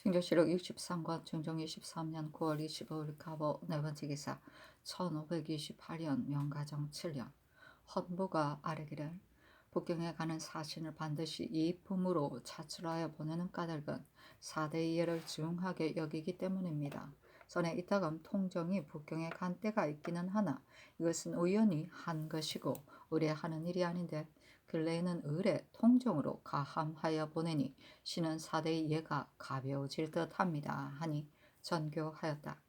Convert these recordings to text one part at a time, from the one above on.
충조실록 63권 중종 23년 9월 25일 가보 네 번째 기사 1528년 명가정 7년 헌부가 아뢰기를 북경에 가는 사신을 반드시 이 품으로 차출하여 보내는 까닭은 사대의 예를 중하게 여기기 때문입니다. 전에 이따금 통정이 북경에 간 때가 있기는 하나 이것은 우연히 한 것이고 의뢰하는 일이 아닌데 근래에는 의뢰 통정으로 가함하여 보내니 신은 사대의 예가 가벼워질 듯합니다 하니 전교하였다.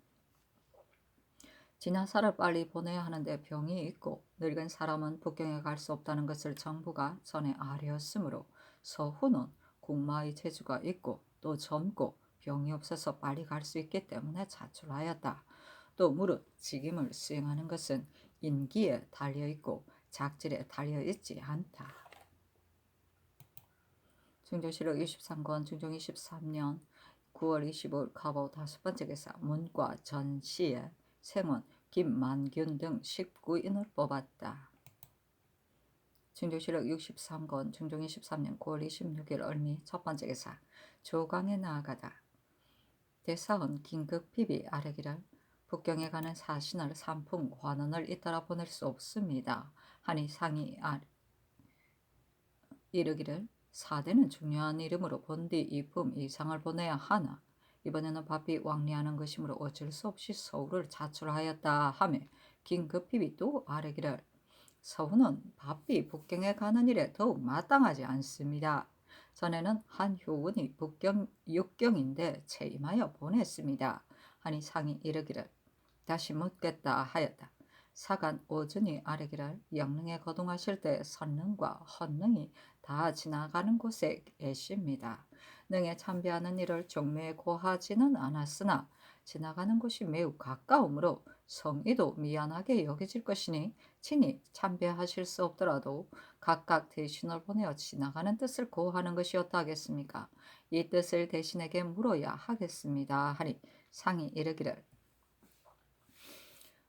진화사를 빨리 보내야 하는데 병이 있고 늙은 사람은 북경에 갈 수 없다는 것을 정부가 전에 아뢰었으므로 서훈은 공마의 재주가 있고 또 젊고 병이 없어서 빨리 갈 수 있기 때문에 자출하였다. 또 무릇 직임을 수행하는 것은 인기에 달려있고 작질에 달려있지 않다. 중조실록 23권 중종 23년 9월 25일 가보 다섯 번째 기사 문과 전시에 생원 김만균 등 19인을 뽑았다. 중조실록 63권 중종 23년 9월 26일 얼미 첫 번째 기사 조강에 나아가다. 대사은 긴급히비 아뢰기를 북경에 가는 사신을 삼풍 관원을 잇따라 보낼 수 없습니다 하니 상이 이르기를 사대는 중요한 이름으로 본디 이품 이상을 보내야 하나 이번에는 바삐 왕래하는 것이므로 어쩔 수 없이 서울을 자출하였다 하며 긴급히 또 아뢰기를 서훈은 바삐 북경에 가는 일에 더욱 마땅하지 않습니다. 전에는 한 효군이 북경 육경인데 체임하여 보냈습니다 하니 상이 이르기를 다시 묻겠다 하였다. 사간 오준이 아뢰기를 영릉에 거동하실 때 선릉과 헌릉이 다 지나가는 곳에 계십니다. 능에 참배하는 일을 종묘에 고하지는 않았으나 지나가는 곳이 매우 가까우므로 성의도 미안하게 여겨질 것이니 친히 참배하실 수 없더라도 각각 대신을 보내어 지나가는 뜻을 고하는 것이었다 하겠습니까? 이 뜻을 대신에게 물어야 하겠습니다 하니 상이 이르기를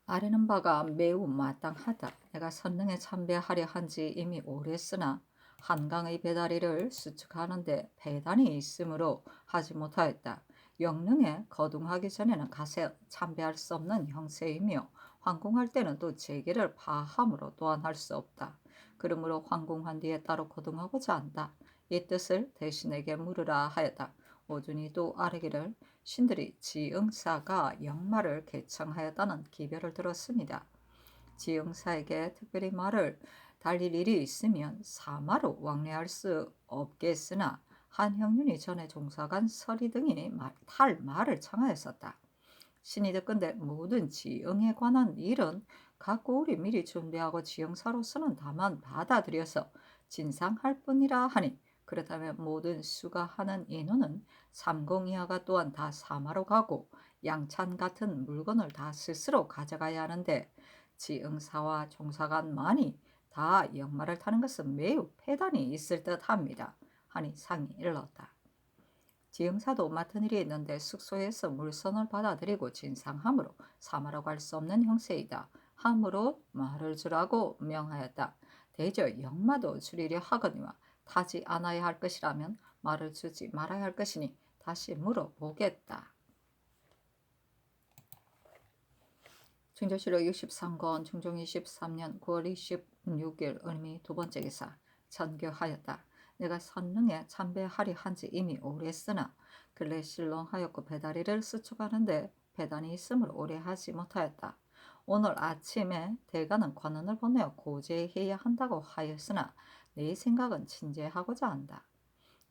아뢰는 바가 매우 마땅하다. 내가 선릉에 참배하려 한지 이미 오랬으나 한강의 배다리를 수축하는데 배단이 있으므로 하지 못하였다. 영릉에 거둥하기 전에는 가서 참배할 수 없는 형세이며 황궁할 때는 또 제기를 파함으로 또한 할 수 없다. 그러므로 황궁한 뒤에 따로 거둥하고자 한다. 이 뜻을 대신에게 물으라 하였다. 오준이 또 아뢰기를 신들이 지응사가 영마를 개청하였다는 기별을 들었습니다. 지응사에게 특별히 말을 달릴 일이 있으면 사마로 왕래할 수 없겠으나 한형륜이 전에 종사관 서리 등이 탈 말을 청하였었다. 신이 듣건대 모든 지응에 관한 일은 각고울이 미리 준비하고 지응사로서는 다만 받아들여서 진상할 뿐이라 하니 그렇다면 모든 수가 하는 인후는 삼공이하가 또한 다 사마로 가고 양찬 같은 물건을 다 스스로 가져가야 하는데 지응사와 종사관만이 다 역마를 타는 것은 매우 폐단이 있을 듯합니다 하니 상이 일렀다. 지응사도 맡은 일이 있는데 숙소에서 물선을 받아들이고 진상함으로 사마로 갈 수 없는 형세이다 함으로 말을 주라고 명하였다. 대저 역마도 줄이려 하거니와 타지 않아야 할 것이라면 말을 주지 말아야 할 것이니 다시 물어보겠다. 중조실록 63권 중종 23년 9월 26일 을미 두 번째 기사 전교하였다. 내가 선릉에 참배하리 한지 이미 오랬으나 근래 실롱하였고 배다리를 수축하는데 배단이 있으므로 오래 하지 못하였다. 오늘 아침에 대가는 관원을 보내어 고제해야 한다고 하였으나 내 생각은 친제하고자 한다.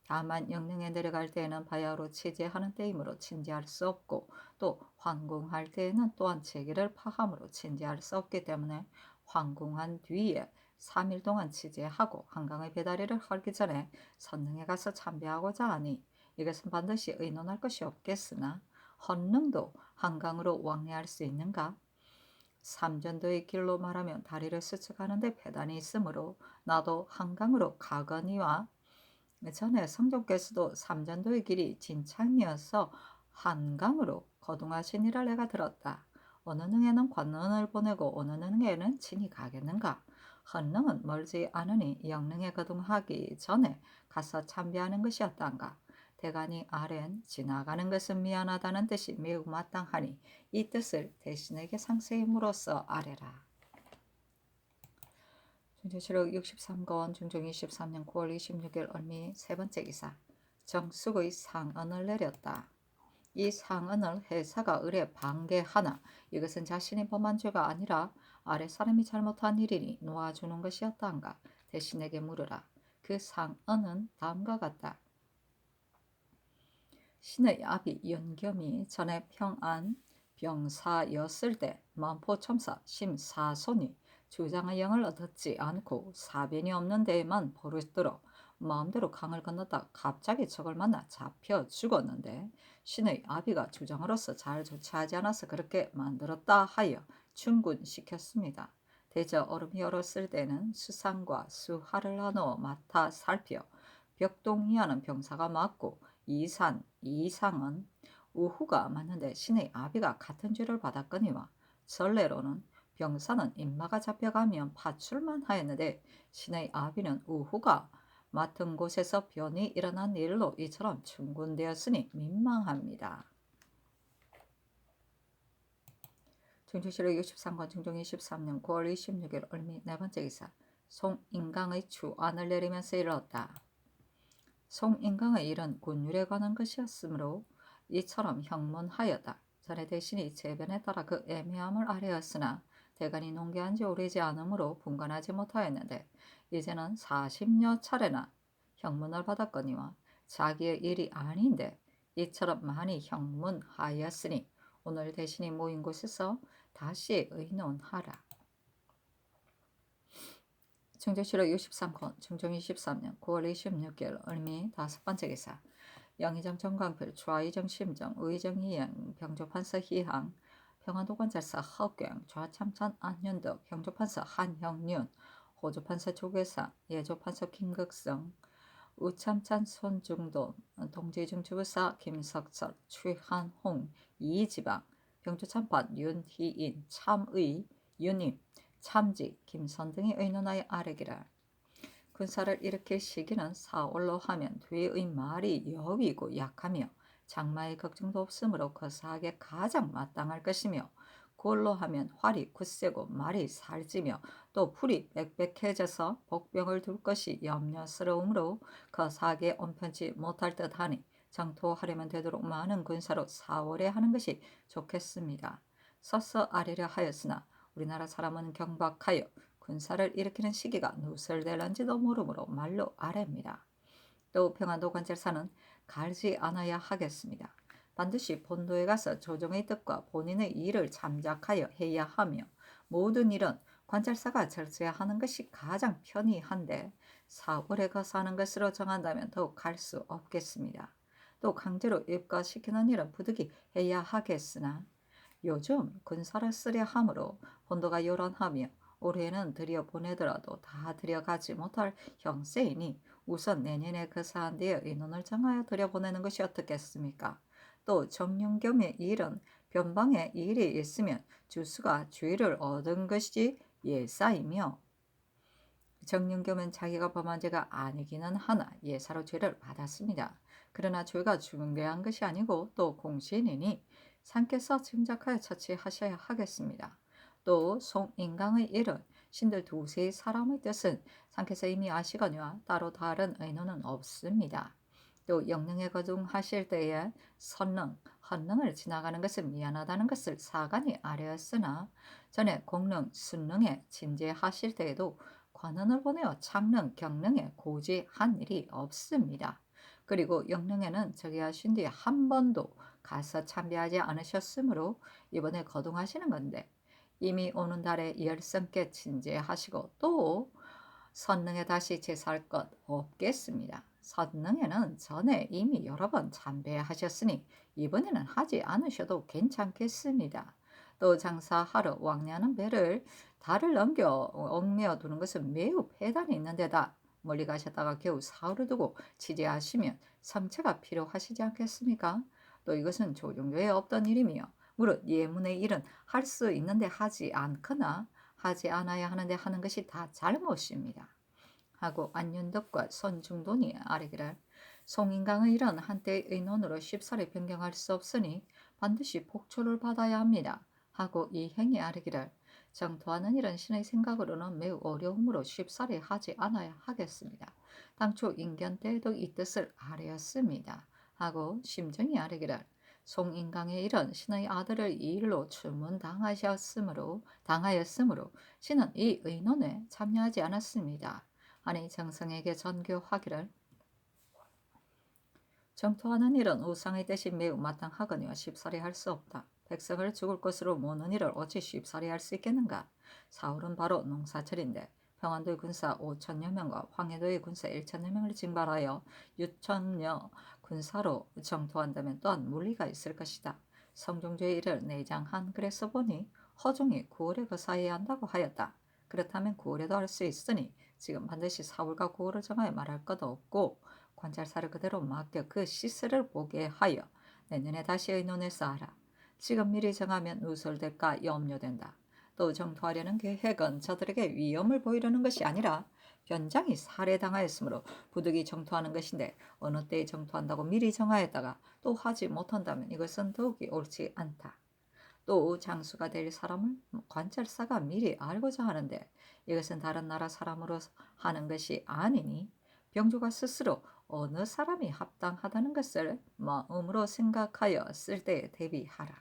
다만 영릉에 내려갈 때에는 바야흐로 치제하는 때이므로 친제할 수 없고 또 황궁할 때에는 또한 제기를 파함으로 친제할 수 없기 때문에 황궁한 뒤에 3일 동안 치제하고 한강의 배다리를 헐기 전에 선릉에 가서 참배하고자 하니 이것은 반드시 의논할 것이 없겠으나 헌릉도 한강으로 왕래할 수 있는가? 삼전도의 길로 말하면 다리를 수축하는데 배단이 있으므로 나도 한강으로 가거니와 전에 성종께서도 삼전도의 길이 진창이어서 한강으로 거둥하시니라 내가 들었다. 어느 능에는 관원을 보내고 어느 능에는 친히 가겠는가? 헌능은 멀지 않으니 영릉에 거둥하기 전에 가서 참배하는 것이었단가? 대간이 아랜 지나가는 것은 미안하다는 뜻이 매우 마땅하니 이 뜻을 대신에게 상세히 물어서 아뢰라. 중조실록 63권 중종 23년 9월 26일 얼미 세 번째 기사. 정숙의 상언을 내렸다. 이 상언을 해사가 을에 방계하나 이것은 자신이 범한 죄가 아니라 아래 사람이 잘못한 일이니 놓아주는 것이었단가. 대신에게 물으라. 그 상언은 다음과 같다. 신의 아비 연겸이 전에 평안 병사였을 때 만포첨사 심사손이 주장의 영을 얻지 않고 사변이 없는 데에만 버릇들어 마음대로 강을 건넜다 갑자기 적을 만나 잡혀 죽었는데 신의 아비가 주장으로서 잘 조치하지 않아서 그렇게 만들었다 하여 충군시켰습니다. 대저 얼음이 얼었을 때는 수상과 수하를 나누어 맡아 살펴 벽동이하는 병사가 맞고 이상은 우후가 맞는데 신의 아비가 같은 죄를 받았거니와 전례로는 병사는 인마가 잡혀가면 파출만 하였는데 신의 아비는 우후가 맡은 곳에서 변이 일어난 일로 이처럼 충군되었으니 민망합니다. 중조실록 63권 중종 23년 9월 26일 얼미 네 번째 기사. 송인강의 추안을 내리면서 이르렀다. 송인강의 일은 군율에 관한 것이었으므로 이처럼 형문하였다. 전에 대신이 제변에 따라 그 애매함을 아뢰었으나 대간이 농계한 지 오래지 않으므로 분간하지 못하였는데 이제는 40여 차례나 형문을 받았거니와 자기의 일이 아닌데 이처럼 많이 형문하였으니 오늘 대신이 모인 곳에서 다시 의논하라. 중조실록 63권 중종 23년 9월 26일 얼미 다섯 번째 기사. 영의정 정광필 좌의정 심정 의정 이행 병조판서 희항 평안도관찰사 허경 좌참찬 안윤덕 경조판서 한형윤 호조판서 조계상 예조판서 김극성 우참찬 손중돈 동지중 주부사 김석철 최한홍 이지방 병조참판 윤희인 참의 윤임 참지 김선 등이 의논하여 아뢰기를. 군사를 일으킬 시기는 4월로 하면 뒤의 말이 여위고 약하며 장마의 걱정도 없으므로 거사하게 가장 마땅할 것이며 9월로 하면 활이 굳세고 말이 살찌며 또 풀이 빽빽해져서 복병을 둘 것이 염려스러우므로 거사하게 온편치 못할 듯하니 정토하려면 되도록 많은 군사로 4월에 하는 것이 좋겠습니다. 서서 아뢰려 하였으나 우리나라 사람은 경박하여 군사를 일으키는 시기가 누설될런지도 모르므로 말로 아뢰입니다. 또 평안도 관찰사는 갈지 않아야 하겠습니다. 반드시 본도에 가서 조정의 뜻과 본인의 일을 참작하여 해야 하며 모든 일은 관찰사가 절제해야 하는 것이 가장 편이한데 4월에 가서 하는 것으로 정한다면 더욱 갈 수 없겠습니다. 또 강제로 입가시키는 일은 부득이 해야 하겠으나 요즘 군사를 쓰려 함으로 본도가 요란하며 올해는 들여보내더라도 다 들여가지 못할 형세이니 우선 내년에 그 사안 뒤에 의논을 정하여 들여보내는 것이 어떻겠습니까? 또 정윤겸의 일은 변방에 일이 있으면 주수가 주의를 얻은 것이 예사이며 정윤겸은 자기가 범한 죄가 아니기는 하나 예사로 죄를 받았습니다. 그러나 죄가 중대한 것이 아니고 또 공신이니 상께서 짐작하여 처치하셔야 하겠습니다. 또 송인강의 일은 신들 두세의 사람의 뜻은 상께서 이미 아시거니와 따로 다른 의논은 없습니다. 또 영능에 거둥하실 때에 선능, 헌능을 지나가는 것은 미안하다는 것을 사간이 아뢰었으나 전에 공능, 순능에 진제하실 때에도 관원을 보내어 창능, 경능에 고지한 일이 없습니다. 그리고 영능에는 저기 하신 뒤에 한 번도 가서 참배하지 않으셨으므로 이번에 거둥하시는 건데 이미 오는 달에 열성께 친제하시고 또 선능에 다시 제사할 것 없겠습니다. 선능에는 전에 이미 여러 번 참배하셨으니 이번에는 하지 않으셔도 괜찮겠습니다. 또 장사하러 왕래하는 배를 달을 넘겨 얽매어 두는 것은 매우 폐단이 있는 데다 멀리 가셨다가 겨우 사흘을 두고 취재하시면 성체가 필요하시지 않겠습니까? 또 이것은 조정조에 없던 일이며 무릇 예문의 일은 할 수 있는데 하지 않거나 하지 않아야 하는데 하는 것이 다 잘못입니다. 하고 안윤덕과 손중돈이 아뢰기를 송인강의 일은 한때의 의논으로 쉽사리 변경할 수 없으니 반드시 복초를 받아야 합니다. 하고 이 행이 아뢰기를 정토하는 일은 신의 생각으로는 매우 어려움으로 쉽사리 하지 않아야 하겠습니다. 당초 인견 때에도 이 뜻을 아뢰었습니다. 하고 심정이 아뢰기를 송인강의 일은 신의 아들을 이 일로 당하였으므로 신은 이 의논에 참여하지 않았습니다. 하니 정성에게 전교하기를 정토하는 일은 우상의 대신 매우 마땅하거니와 쉽사리 할 수 없다. 백성을 죽을 것으로 모는 일을 어찌 쉽사리 할 수 있겠는가. 사울은 바로 농사철인데 평안도의 군사 5천여 명과 황해도의 군사 1천여 명을 징발하여 6천여 군사로 정토한다면 또한 무리가 있을 것이다. 성종조의 일을 내장한 글에서 보니 허종이 9월에 거사해야 한다고 하였다. 그렇다면 9월에도 할 수 있으니 지금 반드시 사울과 9월을 정하여 말할 것도 없고 관찰사를 그대로 맡겨 그 시세를 보게 하여 내년에 다시 의논해서 하라. 지금 미리 정하면 누설될까 염려된다. 또 정토하려는 계획은 저들에게 위험을 보이려는 것이 아니라 변장이 살해당하였으므로 부득이 정토하는 것인데 어느 때에 정토한다고 미리 정하였다가 또 하지 못한다면 이것은 더욱이 옳지 않다. 또 장수가 될 사람을 관찰사가 미리 알고자 하는데 이것은 다른 나라 사람으로 하는 것이 아니니 병조가 스스로 어느 사람이 합당하다는 것을 마음으로 생각하여 쓸 때에 대비하라.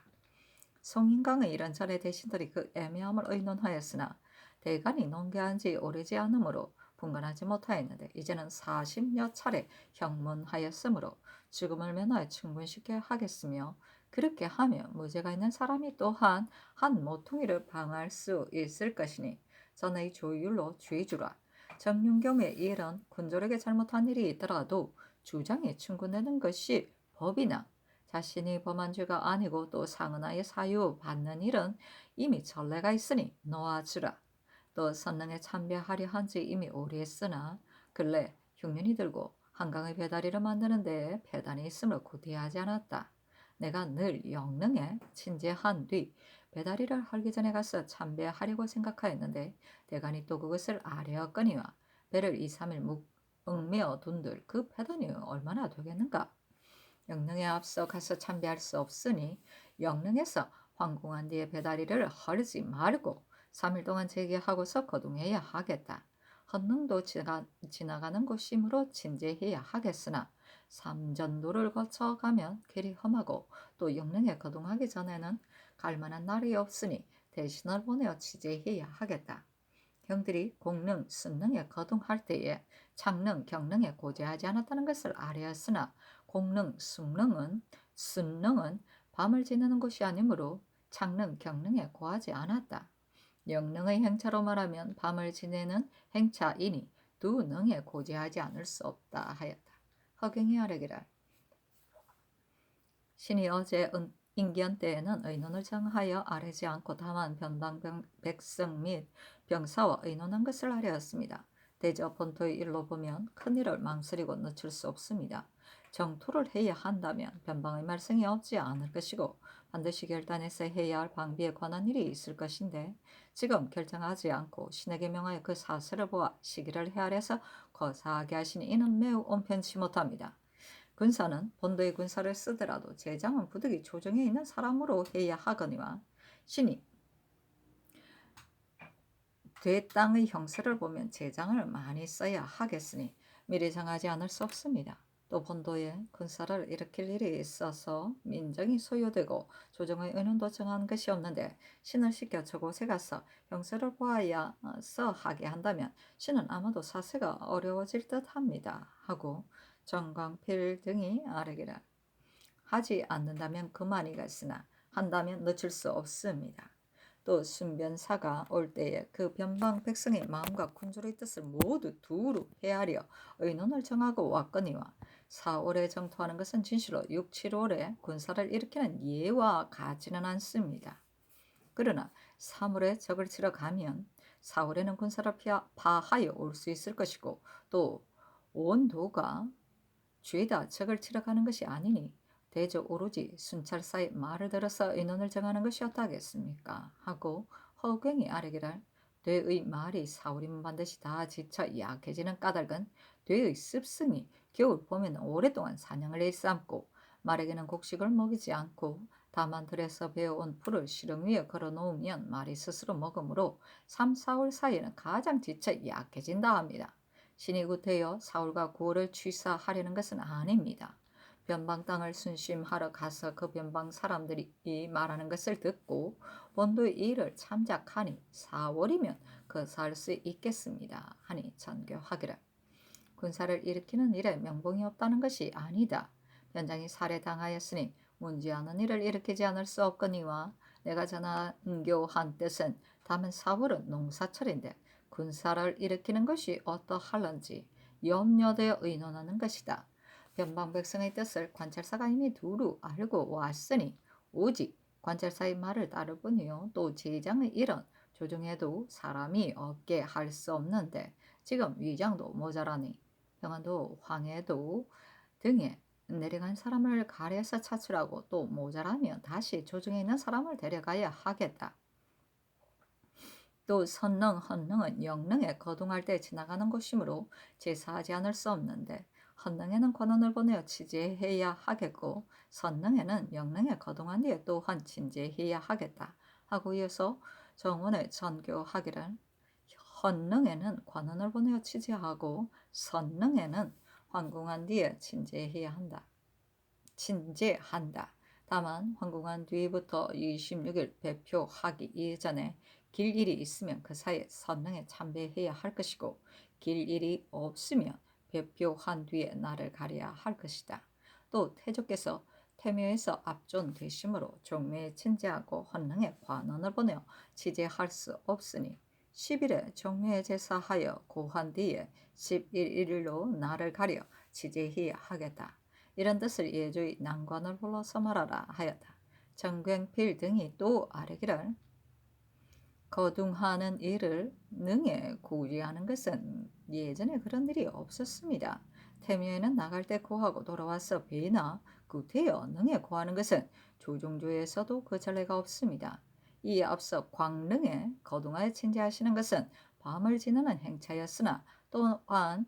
송인강의 이런저런 대신들이 그 애매함을 의논하였으나 대간이 논개한 지 오래지 않으므로 분간하지 못하였는데 이제는 40여 차례 형문하였으므로 죽음을 면하여 충분시켜 하겠으며 그렇게 하면 무죄가 있는 사람이 또한 한 모퉁이를 방할 수 있을 것이니 전의 조율로 죄주라. 정윤경의 일은 군졸에게 잘못한 일이 있더라도 주장이 충분되는 것이 법이나 자신이 범한 죄가 아니고 또 상은하에 사유받는 일은 이미 전례가 있으니 놓아주라. 또 선능에 참배하려 한지 이미 오래 했으나 근래 흉년이 들고 한강의 배다리를 만드는 데에 배단이 있으므로 구대하지 않았다. 내가 늘 영능에 친제한 뒤 배다리를 하기 전에 가서 참배하려고 생각하였는데 대간이 또 그것을 아뢰었거니와 배를 2, 3일 얽매어 둔들 그 배단이 얼마나 되겠는가. 영릉에 앞서 가서 참배할 수 없으니 영릉에서 황궁한 뒤에 배다리를 헐지 말고 3일 동안 재개하고서 거둥해야 하겠다. 헌릉도 지나가는 곳이므로 친제해야 하겠으나 삼전도를 거쳐가면 길이 험하고 또 영릉에 거둥하기 전에는 갈만한 날이 없으니 대신을 보내어 취재해야 하겠다. 형들이 공릉, 순릉에 거둥할 때에 창릉, 경릉에 고제하지 않았다는 것을 아뢰었으나 공릉, 순릉은 밤을 지내는 곳이 아니므로 창릉, 경릉에 고하지 않았다. 영릉의 행차로 말하면 밤을 지내는 행차이니 두 능에 고제하지 않을 수 없다 하였다. 허경이 아뢰기를 신이 어제 인기한 때에는 의논을 정하여 아뢰지 않고 다만 변방 백성 및 병사와 의논한 것을 아뢰었습니다. 대저 본토의 일로 보면 큰일을 망설이고 늦출 수 없습니다. 정토를 해야 한다면 변방의 말썽이 없지 않을 것이고 반드시 결단해서 해야 할 방비에 관한 일이 있을 것인데 지금 결정하지 않고 신에게 명하여 그 사세를 보아 시기를 헤아려서 거사하게 하시니 이는 매우 온편치 못합니다. 군사는 본도의 군사를 쓰더라도 제장은 부득이 조정에 있는 사람으로 해야 하거니와 신이 되 땅의 형세를 보면 제장을 많이 써야 하겠으니 미리 정하지 않을 수 없습니다. 또 본도에 군사를 일으킬 일이 있어서 민정이 소요되고 조정의 의논도 정한 것이 없는데 신을 시켜 저곳에 가서 형세를 보아야서 하게 한다면 신은 아마도 사세가 어려워질 듯합니다. 하고 정광필 등이 아뢰기를 하지 않는다면 그만이겠으나 한다면 늦출 수 없습니다. 또 순변사가 올 때에 그 변방 백성의 마음과 군주의 뜻을 모두 두루 헤아려 의논을 정하고 왔거니와 4월에 정토하는 것은 진실로 6, 7월에 군사를 일으키는 예와 같지는 않습니다. 그러나 3월에 적을 치러 가면 4월에는 군사를 파하여 올 수 있을 것이고 또 온도가 죄다 적을 치러 가는 것이 아니니 대저 오로지 순찰사의 말을 들어서 인원을 정하는 것이 어떠하겠습니까? 하고 허경이 아뢰기를 되의 말이 사울이면 반드시 다 지쳐 약해지는 까닭은 되의 습승이 겨울 봄에는 오랫동안 사냥을 일삼고 말에게는 곡식을 먹이지 않고 다만 들에서 베어온 풀을 시름 위에 걸어 놓으면 말이 스스로 먹으므로 3, 4월 사이에는 가장 지쳐 약해진다 합니다. 신이 구태여 사울과 구월을 취사하려는 것은 아닙니다. 변방 땅을 순심하러 가서 그 변방 사람들이 말하는 것을 듣고 본도의 일을 참작하니 4월이면 그 살 수 있겠습니다. 하니 전교하기를 군사를 일으키는 일에 명분이 없다는 것이 아니다. 변장이 살해당하였으니 문제하는 일을 일으키지 않을 수 없거니와 내가 전한교한 뜻은 다만 4월은 농사철인데 군사를 일으키는 것이 어떠할런지 염려되어 의논하는 것이다. 변방 백성의 뜻을 관찰사가 이미 두루 알고 왔으니 오직 관찰사의 말을 따를 뿐이요 또 제장의 일은 조정해도 사람이 없게 할 수 없는데 지금 위장도 모자라니 평안도 황해도 등에 내려간 사람을 가려서 차출하고 또 모자라면 다시 조정에 있는 사람을 데려가야 하겠다. 또 선능, 헌능은 영능에 거동할 때 지나가는 곳이므로 제사하지 않을 수 없는데 헌능에는 권한을 보내어 치제해야 하겠고 선능에는 영능에 거동한 뒤에 또한 진제해야 하겠다 하고 이어서 정원에 전교하기를 헌능에는 관원을 보내어 치제하고 선능에는 황궁한 뒤에 친제해야 한다. 친제한다. 다만 황궁한 뒤부터 26일 배표하기 이전에 길일이 있으면 그 사이에 선능에 참배해야 할 것이고 길일이 없으면 배표한 뒤에 날을 가려야 할 것이다. 또 태조께서 태묘에서 압존 되심으로 종묘에 친제하고 헌능에 관원을 보내어 치제할 수 없으니 10일에 종묘에 제사하여 고한 뒤에 11일로 날을 가려 치제해야 하겠다. 이런 뜻을 예조의 난관을 불러서 말하라 하였다. 정경필 등이 또 아뢰기를 거둥하는 일을 능에 고지하는 것은 예전에 그런 일이 없었습니다. 태묘에는 나갈 때 고하고 돌아와서 배나 구태여 능에 고하는 것은 조종조에서도 그 전례가 없습니다. 이에 앞서 광릉에 거둥하여 친제하시는 것은 밤을 지나는 행차였으나 또한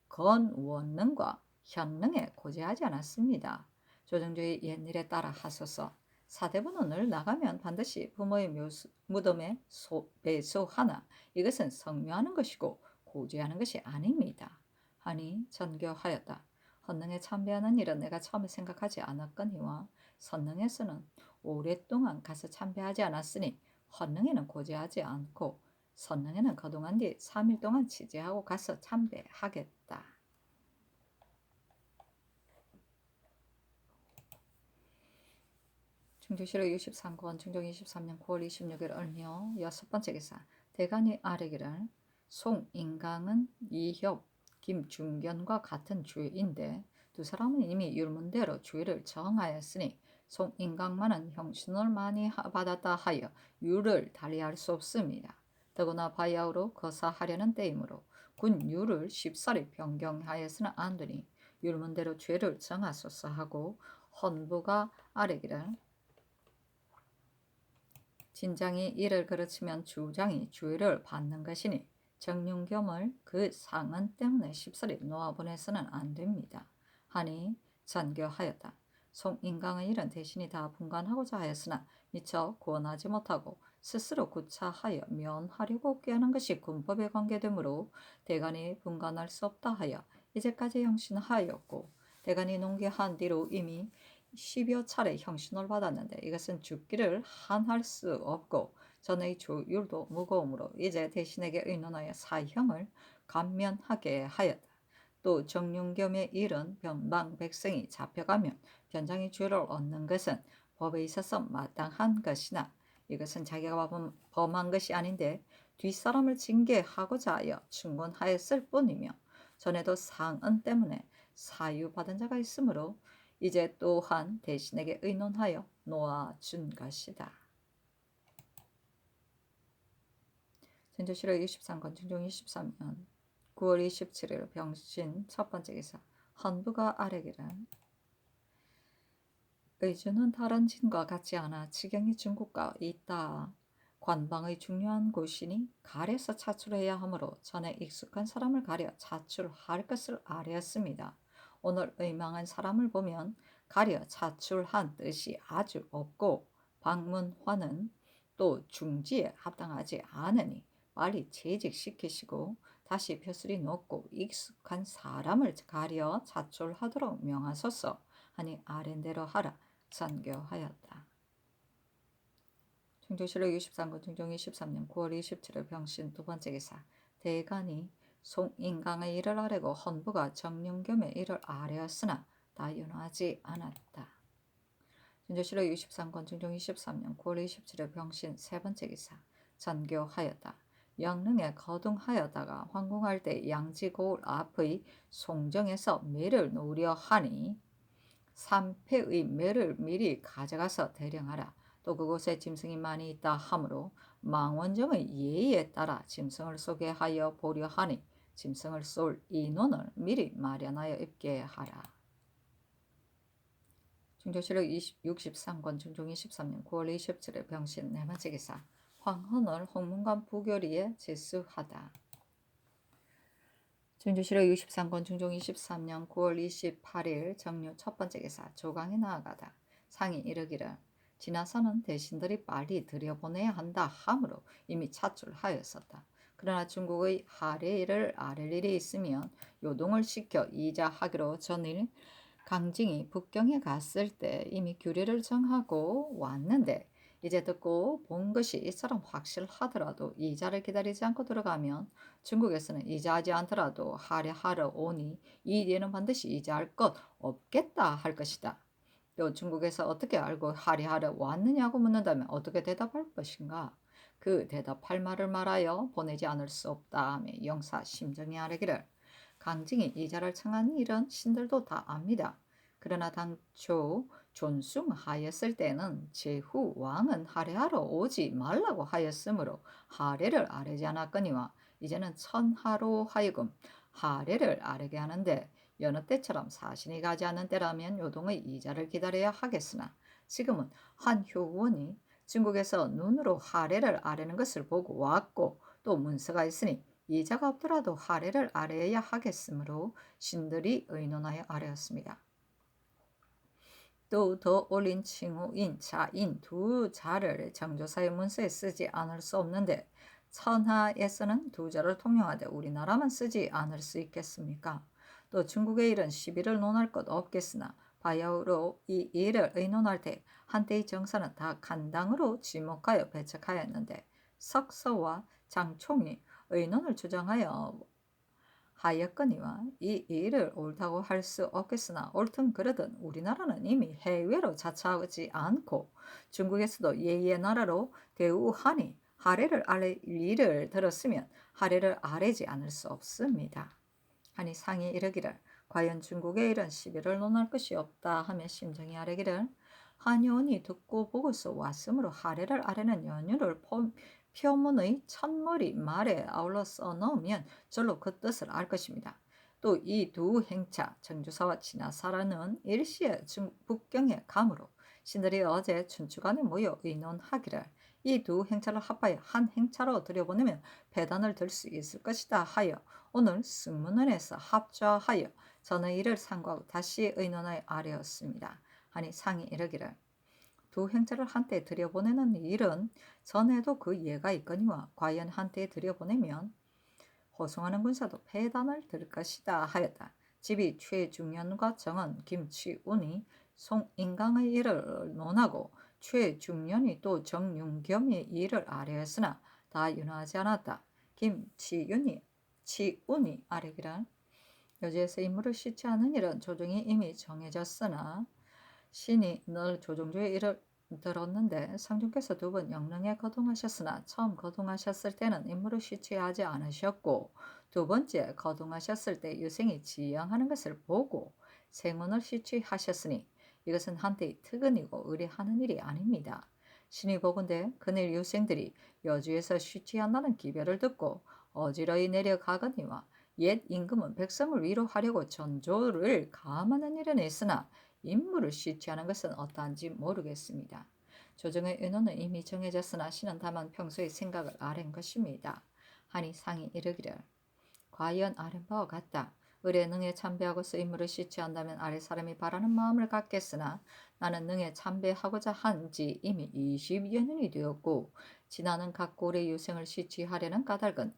건원능과 현능에 고지하지 않았습니다. 조정조의 옛일에 따라 하소서. 사대부는 늘 나가면 반드시 부모의 무덤에 배소하나 이것은 성묘하는 것이고 고지하는 것이 아닙니다. 하니 전교하였다. 헌능에 참배하는 일은 내가 처음에 생각하지 않았거니와 선능에서는 오랫동안 가서 참배하지 않았으니 헌능에는 고지하지 않고 선능에는 거동한 뒤 3일 동안 치제하고 가서 참배하겠다. 충주시로 63권 충정 23년 9월 26일 을묘 여섯 번째 기사 대간이 아뢰기를 송인강은 이협, 김중견과 같은 주인데 두 사람은 이미 율문대로 주의를 정하였으니 송인강만은 형신을 많이 받았다 하여 율을 달리할 수 없습니다. 더구나 바야흐로 거사하려는 때이므로 군 율을 쉽사리 변경하여서는 안 되니 율문대로 죄를 정하소서 하고 헌부가 아뢰기를 진장이 이를 그르치면 주장이 주의를 받는 것이니 정윤겸을 그 상언 때문에 쉽사리 놓아보내서는 안 됩니다. 하니 전교하였다. 송인강의 일은 대신이 다 분간하고자 하였으나 미처 구원하지 못하고 스스로 구차하여 면하려고 꾀하는 것이 군법에 관계되므로 대간이 분간할 수 없다 하여 이제까지 형신하였고 대간이 농계한 뒤로 이미 10여 차례 형신을 받았는데 이것은 죽기를 한할 수 없고 전의 조율도 무거우므로 이제 대신에게 의논하여 사형을 감면하게 하였다. 또 정윤겸의 일은 변방 백성이 잡혀가면 변장의 죄를 얻는 것은 법에 있어서 마땅한 것이나 이것은 자기가 범한 것이 아닌데 뒷사람을 징계하고자 하여 충곤하였을 뿐이며 전에도 상언 때문에 사유받은 자가 있으므로 이제 또한 대신에게 의논하여 놓아준 것이다. 전조실록 23권 중종 23년 9월 27일 병신 첫 번째 기사 헌부가 아뢰기를 의주는 다른 진과 같지 않아 지경이 중국과 있다. 관방의 중요한 곳이니 가려서 차출해야 하므로 전에 익숙한 사람을 가려 차출할 것을 아뢰었습니다. 오늘 의망한 사람을 보면 가려 차출한 뜻이 아주 없고 박문화는 또 중지에 합당하지 않으니 빨리 재직시키시고 다시 벼슬이 높고 익숙한 사람을 가려 차출하도록 명하소서 하니 아랜대로 하라 선교하였다. 충주시로 63군 중종 23년 9월 27일 병신 두 번째 기사. 대간이 송인강의 일을 아래고 헌부가 정윤겸의 일을 아래였으나 다 윤화하지 않았다. 충주시로 63군 중종 23년 9월 27일 병신 세 번째 기사. 전교하였다. 영릉에 거둥하였다가 황궁할 때 양지고을 앞의 송정에서 매를 놓으려 하니 삼패의 매를 미리 가져가서 대령하라. 또 그곳에 짐승이 많이 있다 하므로 망원정의 예의에 따라 짐승을 쏘게 하여 보려 하니 짐승을 쏠 인원을 미리 마련하여 입게 하라. 중조실록 63권 중종 23년 9월 27일 병신 네 번째 기사. 황헌을 홍문관 부교리에 제수하다. 중조실록 63권 중종 23년 9월 28일 정료 첫 번째 기사. 조강에 나아가다. 상이 이르기를 지나서는 대신들이 빨리 들여보내야 한다 하므로 이미 차출하였었다. 그러나 중국의 하례를 아랠 일이 있으면 요동을 시켜 이자하기로 전일 강징이 북경에 갔을 때 이미 규례를 정하고 왔는데 이제 듣고 본 것이 이처럼 확실하더라도 이자를 기다리지 않고 들어가면 중국에서는 이자하지 않더라도 하례하러 오니 이 뒤에는 반드시 이자할 것 없겠다 할 것이다. 또 중국에서 어떻게 알고 하례하러 왔느냐고 묻는다면 어떻게 대답할 것인가? 그 대답할 말을 말하여 보내지 않을 수 없다 하며 영사 심정이 아뢰기를 강징이 이자를 청한 일은 신들도 다 압니다. 그러나 당초 존숭하였을 때는 제후 왕은 하례하러 오지 말라고 하였으므로 하례를 아뢰지 않았거니와 이제는 천하로 하여금 하례를 아뢰게 하는데 여느 때처럼 사신이 가지 않는 때라면 요동의 이자를 기다려야 하겠으나 지금은 한 효원이 중국에서 눈으로 하례를 아뢰는 것을 보고 왔고 또 문서가 있으니 이자가 없더라도 하례를 아뢰어야 하겠으므로 신들이 의논하여 아뢰었습니다. 또 더 올린 칭후인 자인 두 자를 정조사의 문서에 쓰지 않을 수 없는데 천하에서는 두 자를 통용하되 우리나라만 쓰지 않을 수 있겠습니까? 또 중국의 일은 시비를 논할 것 없겠으나 바야흐로 이 일을 의논할 때 한때의 정사는 다 간당으로 지목하여 배척하였는데 석서와 장총이 의논을 주장하여 하였거니와 이 일을 옳다고 할 수 없겠으나 옳든 그르든 우리나라는 이미 해외로 자처하지 않고 중국에서도 예의의 나라로 대우하니 하례를 아랠 일을 들었으면 하례를 아뢰지 않을 수 없습니다. 하니 상이 이르기를 과연 중국의 일은 시비를 논할 것이 없다 하며 심정이 아뢰기를 한요원이 듣고 보고서 왔으므로 하례를 아뢰는 연유를 표문의 첫머리 말에 아울러 써넣으면 절로 그 뜻을 알 것입니다. 또 이 두 행차 정주사와 진화사라는 일시에 북경에 가므로 신들이 어제 춘추관에 모여 의논하기를 이 두 행차를 합하여 한 행차로 들여보내면 배단을 들 수 있을 것이다 하여 오늘 승문원에서 합좌하여 전의 일을 상고하고 다시 의논하여 아뢰었습니다. 하니 상이 이르기를 두 행차를 한때 들여보내는 일은 전에도 그 예가 있거니와 과연 한때 들여보내면 호송하는 군사도 폐단을 들 것이다 하였다. 집이 최중년과 정은 김치운이 송인강의 일을 논하고 최중년이 또 정윤겸의 일을 아뢰었으나 다 윤하지 않았다. 김치운이 아뢰기란 여지에서 임무를 싣지 않은 일은 조정이 이미 정해졌으나 신이 늘 조종주의 일을 들었는데 상중께서 두 번 영릉에 거동하셨으나 처음 거동하셨을 때는 임무를 싣지 하지 않으셨고 두 번째 거동하셨을 때 유생이 지양하는 것을 보고 생원을 싣지하셨으니 이것은 한때의 특은이고 의뢰하는 일이 아닙니다. 신이 보건대 그늘 유생들이 여주에서 싣지한다는 기별을 듣고 어지러이 내려가거니와 옛 임금은 백성을 위로하려고 전조를 감하는 일은 있으나 임무를 싣지하는 것은 어떠한지 모르겠습니다. 조정의 의논은 이미 정해졌으나 신은 다만 평소의 생각을 아랜 것입니다. 하니 상이 이르기를 과연 아랜 바와 같다. 의뢰 능에 참배하고서 임무를 실취한다면 아래 사람이 바라는 마음을 갖겠으나 나는 능에 참배하고자 한 지 이미 20여 년이 되었고 지나는 각 고래 유생을 실취하려는 까닭은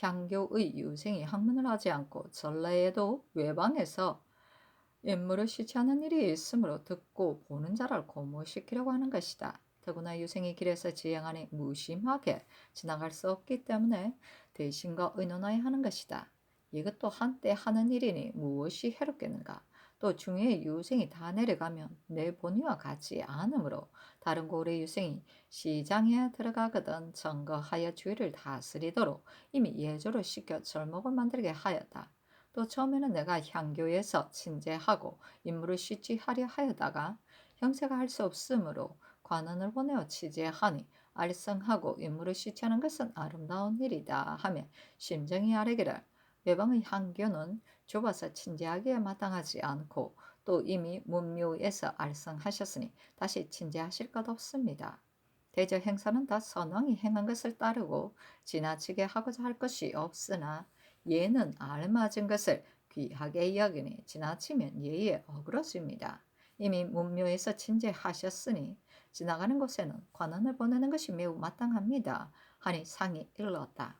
향교의 유생이 학문을 하지 않고 전래에도 외방에서 임무를 실취하는 일이 있으므로 듣고 보는 자를 고무시키려고 하는 것이다. 더구나 유생이 길에서 지행하니 무심하게 지나갈 수 없기 때문에 대신과 의논하여 하는 것이다. 이것도 한때 하는 일이니 무엇이 해롭겠는가. 또 중에 유생이 다 내려가면 내 본의와 같지 않으므로 다른 고래 유생이 시장에 들어가거든 점거하여 주위를 다스리도록 이미 예조를 시켜 절목을 만들게 하였다. 또 처음에는 내가 향교에서 친제하고 임무를 실취하려 하여다가 형세가 할 수 없으므로 관원을 보내어 취재하니 알성하고 임무를 실취하는 것은 아름다운 일이다 하며 심정이 아뢰기를 외방의 향교는 좁아서 친제하기에 마땅하지 않고 또 이미 문묘에서 알성하셨으니 다시 친제하실 것 없습니다. 대저 행사는 다 선왕이 행한 것을 따르고 지나치게 하고자 할 것이 없으나 예는 알맞은 것을 귀하게 여기니 지나치면 예에 어그러집니다. 이미 문묘에서 친제하셨으니 지나가는 곳에는 관원을 보내는 것이 매우 마땅합니다. 하니 상이 일렀다.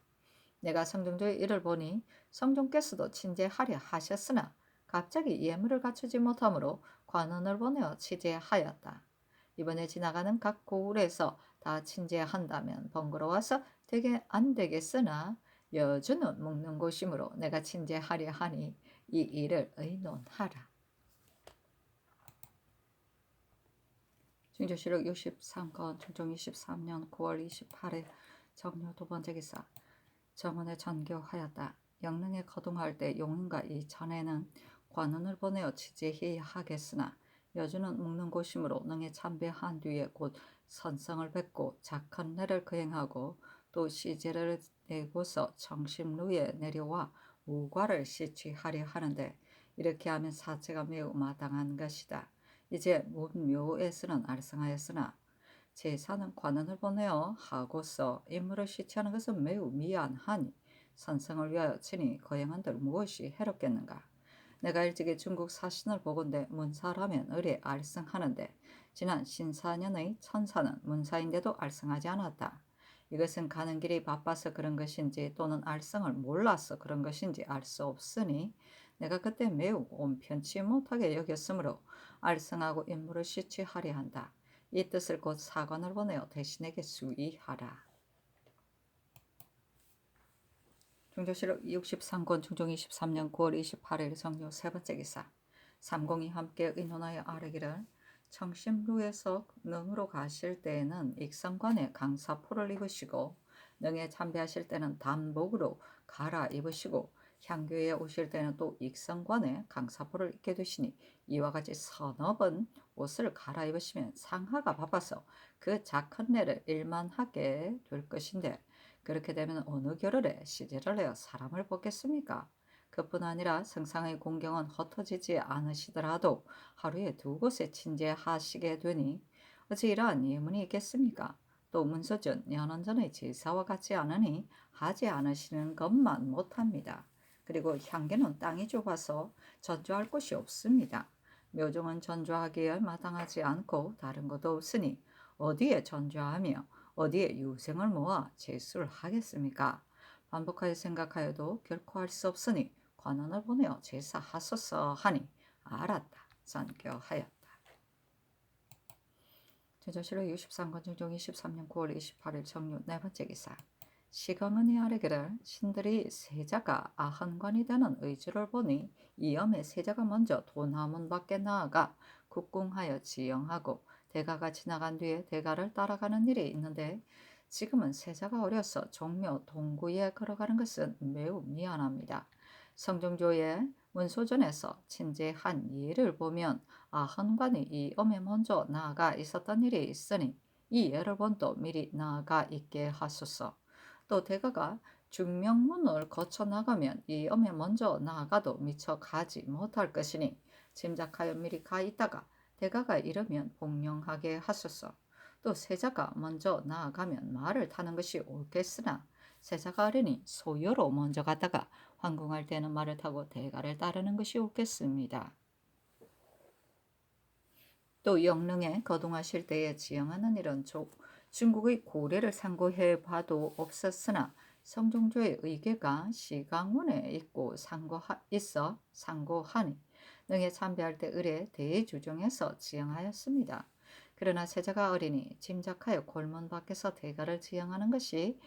내가 성종조의 일을 보니 성종께서도 친제하려 하셨으나 갑자기 예물을 갖추지 못하므로 관원을 보내어 취재하였다. 이번에 지나가는 각 고을에서 다 친제한다면 번거로워서 되게 안 되겠으나 여주는 묵는 곳이므로 내가 친제하려 하니 이 일을 의논하라. 중조실록 63건 중종 23년 9월 28일 정료 두 번째 기사 정원에 전교하였다. 영릉에 거동할 때 용인과 이전에는 관원을 보내어 취재해야 하겠으나 여주는 묵는 곳이므로 능에 참배한 뒤에 곧 선성을 뵙고 작헌례를 거행하고 또 시제를 내고서 정심루에 내려와 우과를 실취하려 하는데 이렇게 하면 사체가 매우 마땅한 것이다. 이제 문묘에서는 알성하였으나 제사는 관원을 보내어 하고서 임무를 실취하는 것은 매우 미안하니 선성을 위하여 친히 거행한들 무엇이 해롭겠는가. 내가 일찍이 중국 사신을 보건대 문사라면 의례 알성하는데 지난 신사년의 천사는 문사인데도 알성하지 않았다. 이것은 가는 길이 바빠서 그런 것인지 또는 알성을 몰라서 그런 것인지 알 수 없으니 내가 그때 매우 온편치 못하게 여겼으므로 알성하고 임무를 실취하려 한다. 이 뜻을 곧 사관을 보내어 대신에게 수의하라. 중조실록 63권 중종 23년 9월 28일 성료 세 번째 기사 삼공이 함께 의논하여 아뢰기를 청심루에서 능으로 가실 때에는 익성관에 강사포를 입으시고 능에 참배하실 때는 단복으로 갈아입으시고 향교에 오실 때는 또 익성관에 강사포를 입게 되시니 이와 같이 서너 번 옷을 갈아입으시면 상하가 바빠서 그 작헌례를 일만하게 될 것인데 그렇게 되면 어느 겨를에 시제를 내어 사람을 뽑겠습니까? 그뿐 아니라 성상의 공경은 흩어지지 않으시더라도 하루에 두 곳에 친제하시게 되니 어찌 이러한 예문이 있겠습니까? 또 문서준 연원전의 제사와 같지 않으니 하지 않으시는 것만 못합니다. 그리고 향계는 땅이 좁아서 전조할 곳이 없습니다. 묘종은 전조하기에 마땅하지 않고 다른 것도 없으니 어디에 전조하며 어디에 유생을 모아 제수를 하겠습니까? 반복하여 생각하여도 결코 할 수 없으니 관원을 보내어 제사하소서 하니 알았다. 전교하였다. 제조실록 63권 중종 23년 9월 28일 정유 네 번째 기사 시강은이 아뢰기를 신들이 세자가 아한관이 되는 의주를 보니 이엄에 세자가 먼저 도나문 밖에 나아가 국궁하여 지영하고 대가가 지나간 뒤에 대가를 따라가는 일이 있는데 지금은 세자가 어려서 종묘 동구에 걸어가는 것은 매우 미안합니다. 성종조의 문소전에서 친제한 예를 보면 아한관이 이엄에 먼저 나아가 있었던 일이 있으니 이 예를 본또 미리 나아가 있게 하소서. 또 대가가 중명문을 거쳐 나가면 이 엄에 먼저 나아가도 미처 가지 못할 것이니 짐작하여 미리 가 있다가 대가가 이르면 복령하게 하소서. 또 세자가 먼저 나아가면 말을 타는 것이 옳겠으나 세자가 어린이 소유로 먼저 갔다가 황궁할 때는 말을 타고 대가를 따르는 것이 옳겠습니다. 또 영릉에 거동하실 때에 지형하는 일은 중국의 고래를 상고해 봐도 없었으나 성종조의 의궤가 시강원에 있어 상고하니 능에 참배할 때 을에 대주정해서 지형하였습니다. 그러나 세자가 어린이 짐작하여 골문 밖에서 대가를 지형하는 것이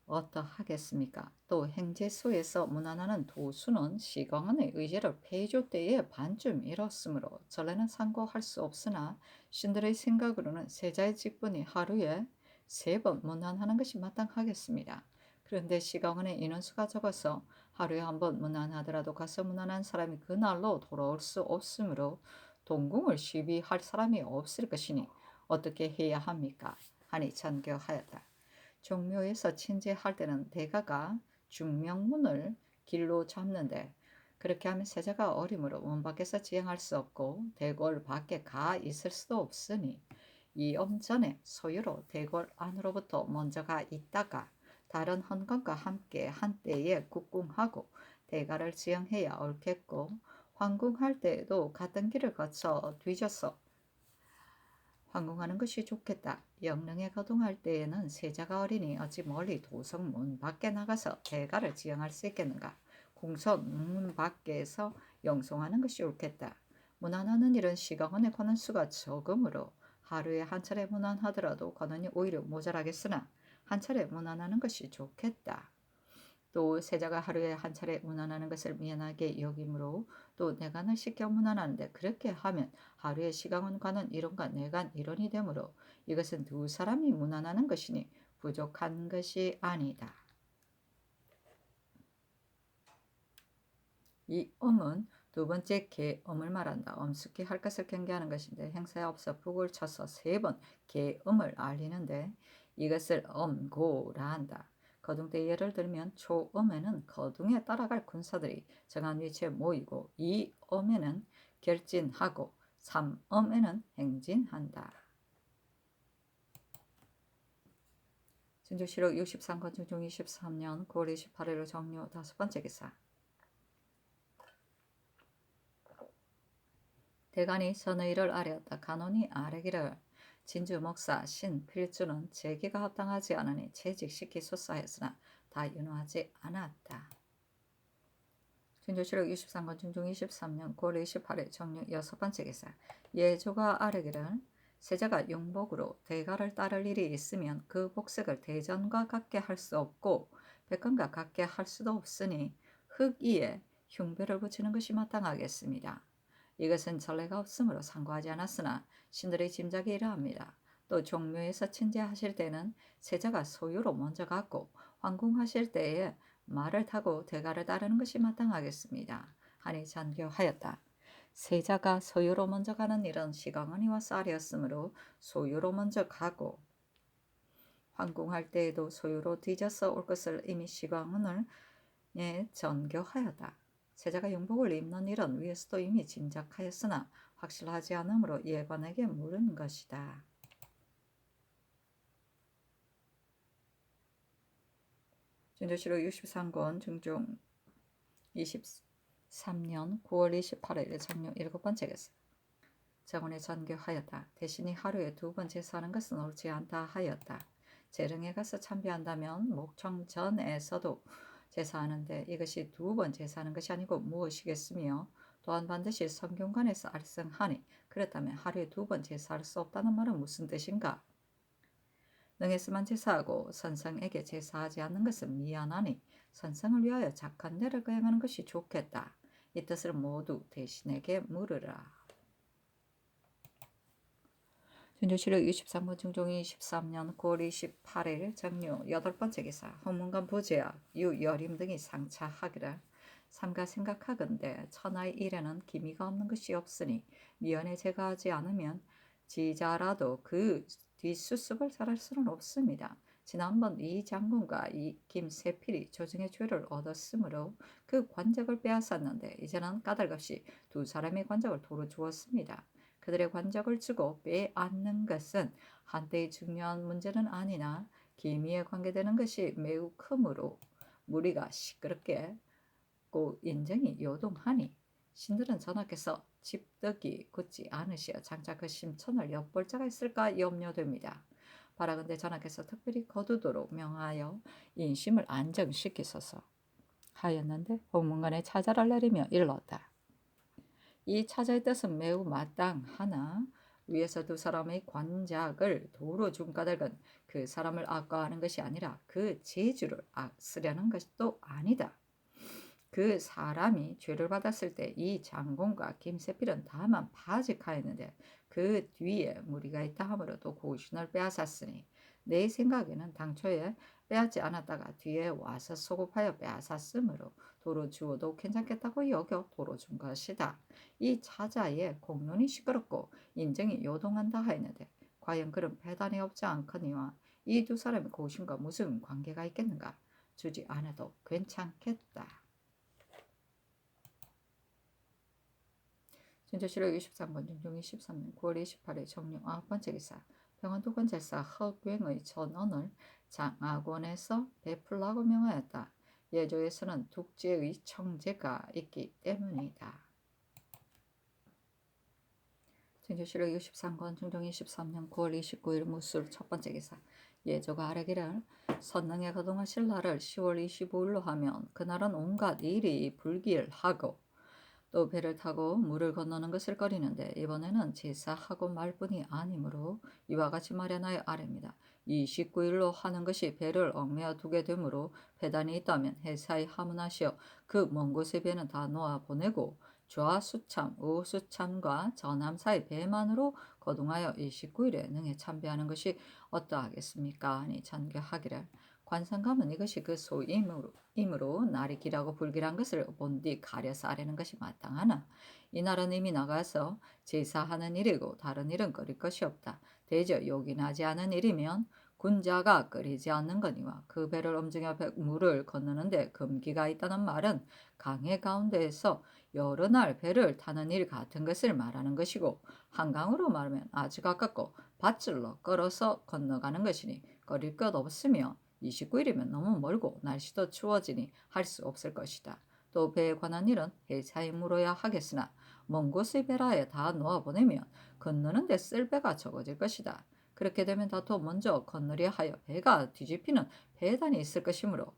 어떠하겠습니까? 또 행제소에서 문안하는 도수는 시강원의 의제를 폐조 때에 반쯤 이뤘으므로 전에는 상고할 수 없으나 신들의 생각으로는 세자의 직분이 하루에 3번 문안하는 것이 마땅하겠습니다. 그런데 시강원의 인원수가 적어서 하루에 한 번 문안하더라도 가서 문안한 사람이 그날로 돌아올 수 없으므로 동궁을 시비할 사람이 없을 것이니 어떻게 해야 합니까? 하니 전교하였다. 종묘에서 친제할 때는 대가가 중명문을 길로 잡는데 그렇게 하면 세자가 어림으로 문 밖에서 지행할 수 없고 대궐 밖에 가 있을 수도 없으니 이 엄전에 소유로 대궐 안으로부터 먼저 가 있다가 다른 헌관과 함께 한때에 국궁하고 대가를 지형해야 옳겠고 황궁할 때에도 같은 길을 거쳐 뒤져서 황궁하는 것이 좋겠다. 영릉에 거동할 때에는 세자가 어리니 어찌 멀리 도성문 밖에 나가서 대가를 지형할 수 있겠는가. 궁선 문 밖에서 영송하는 것이 옳겠다. 문안하는 일은 시강원에 거는 수가 적으므로 하루에 한 차례 문안하더라도 거는이 오히려 모자라겠으나 한 차례 문안하는 것이 좋겠다. 또 세자가 하루에 한 차례 문안하는 것을 미안하게 여기므로 또 내간을 시켜 문안하는데 그렇게 하면 하루에 시강원 관은 일원과 내간 일원이 되므로 이것은 두 사람이 문안하는 것이니 부족한 것이 아니다. 이 엄은 두 번째 계엄을 말한다. 엄숙히 할 것을 경계하는 것인데 행사에 앞서 북을 쳐서 3번 계엄을 알리는데 이것을 엄고라 한다. 거둥 때 예를 들면 초엄에는 거둥에 따라갈 군사들이 정한 위치에 모이고 2엄에는 결진하고 3엄에는 행진한다. 진조실록 63권 중종 23년 9월 28일 정료 5번째 기사. 대간이 선의를 아뢰었다. 간원이 아뢰기를 진주 목사 신필주는 제기가 합당하지 않으니 채직시키 수사했으나 다 윤호하지 않았다. 진조실록 23권 중종 23년 9월 28일 정료 6번째 기사. 예조가 아뢰기를 세자가 용복으로 대가를 따를 일이 있으면 그 복색을 대전과 같게 할 수 없고 백관과 같게 할 수도 없으니 흙 위에 흉배를 붙이는 것이 마땅하겠습니다. 이것은 전례가 없으므로 상고하지 않았으나 신들의 짐작이 이러합니다. 또 종묘에서 친제하실 때는 세자가 소유로 먼저 갔고 황궁하실 때에 말을 타고 대가를 따르는 것이 마땅하겠습니다. 하니 전교하였다. 세자가 소유로 먼저 가는 일은 시강원이와 쌀이었으므로 소유로 먼저 가고 황궁할 때에도 소유로 뒤져서 올 것을 이미 시강원을 전교하였다. 세자가 용복을 입는 일은 위에서도 이미 짐작하였으나 확실하지 않으므로 예관에게 물은 것이다. 진조실록 63권 중종 23년 9월 28일 정료 7번째 기사. 정원에 전교하였다. 대신이 하루에 2번 제사하는 것은 옳지 않다 하였다. 재릉에 가서 참배한다면 목청전에서도 제사하는데 이것이 2번 제사하는 것이 아니고 무엇이겠으며 또한 반드시 성균관에서 알성하니 그렇다면 하루에 2번 제사할 수 없다는 말은 무슨 뜻인가? 능에서만 제사하고 선성에게 제사하지 않는 것은 미안하니 선성을 위하여 착한 대를 거행하는 것이 좋겠다. 이 뜻을 모두 대신에게 물으라. 진조실록 23권 중종 23년 9월 28일 정료 8번째 기사. 홍문관 부제학 유여림 등이 상차하기를 삼가 생각하건대 천하의 일에는 기미가 없는 것이 없으니 미연에 제거하지 않으면 지자라도 그 뒷수습을 잘할 수는 없습니다. 지난번 이 장군과 이 김세필이 조정의 죄를 얻었으므로 그 관적을 빼앗았는데 이제는 까닭없이 두 사람의 관적을 도로 주었습니다. 그들의 관적을 주고 빼앗는 것은 한때의 중요한 문제는 아니나 기미에 관계되는 것이 매우 크므로 무리가 시끄럽게 고 인정이 요동하니 신들은 전하께서 집덕이 굳지 않으시어 장차 그 심천을 엿볼 자가 있을까 염려됩니다. 바라건대 전하께서 특별히 거두도록 명하여 인심을 안정시키소서 하였는데 홍문관에 차자를 내리며 일렀다. 이 차자의 뜻은 매우 마땅하나 위에서 두 사람의 관작을 도로 준 까닭은 그 사람을 악과하는 것이 아니라 그 재주를 쓰려는 것도 아니다. 그 사람이 죄를 받았을 때 이 장공과 김세필은 다만 파직하였는데 그 뒤에 무리가 있다 하므로 또 고신을 빼앗았으니 내 생각에는 당초에 빼앗지 않았다가 뒤에 와서 소급하여 빼앗았으므로 도로 주어도 괜찮겠다고 여겨 도로 준 것이다. 이 차자의 공론이 시끄럽고 인정이 요동한다 하였는데 과연 그런 배단이 없지 않거니와 이 두 사람의 고신과 무슨 관계가 있겠는가? 주지 않아도 괜찮겠다. 진조실록 23권 중종 23년 9월 28일 정령 9번째 기사 병원도권 제사 허괭의 전언을 장학원에서 베풀라고 명하였다. 예조에서는 독재의 청제가 있기 때문이다. 진조실록 63권 중종 23년 9월 29일 무술 첫번째 기사 예조가 아뢰기를 선능에 거동하실 날을 10월 25일로 하면 그날은 온갖 일이 불길하고 또 배를 타고 물을 건너는 것을 꺼리는데 이번에는 제사하고 말뿐이 아니므로 이와 같이 마련하여 아뢰입니다. 29일로 하는 것이 배를 얽매어 두게 되므로 배단이 있다면 해사히 하문하시어 그 먼 곳의 배는 다 놓아 보내고 좌수참, 우수참과 전함 사이 배만으로 거동하여 29일에 능히 참배하는 것이 어떠하겠습니까? 하니 전교하기를 관상감은 이것이 그 소임으로 날이 길하고 불길한 것을 본디 가려서 아뢰는 것이 마땅하나 이날은 이미 나가서 제사하는 일이고 다른 일은 끓일 것이 없다. 대저 요긴하지 않은 일이면 군자가 끓이지 않는 거니와 그 배를 움직여 물을 건너는데 금기가 있다는 말은 강해 가운데에서 여러 날 배를 타는 일 같은 것을 말하는 것이고 한강으로 말하면 아주 가깝고 밧줄로 끌어서 건너가는 것이니 끓일 것 없으며 29일이면 너무 멀고 날씨도 추워지니 할 수 없을 것이다. 또 배에 관한 일은 해사에 물어야 하겠으나 먼 곳의 배라에 다 놓아보내면 건너는 데 쓸 배가 적어질 것이다. 그렇게 되면 다투어 먼저 건너려 하여 배가 뒤집히는 배단이 있을 것이므로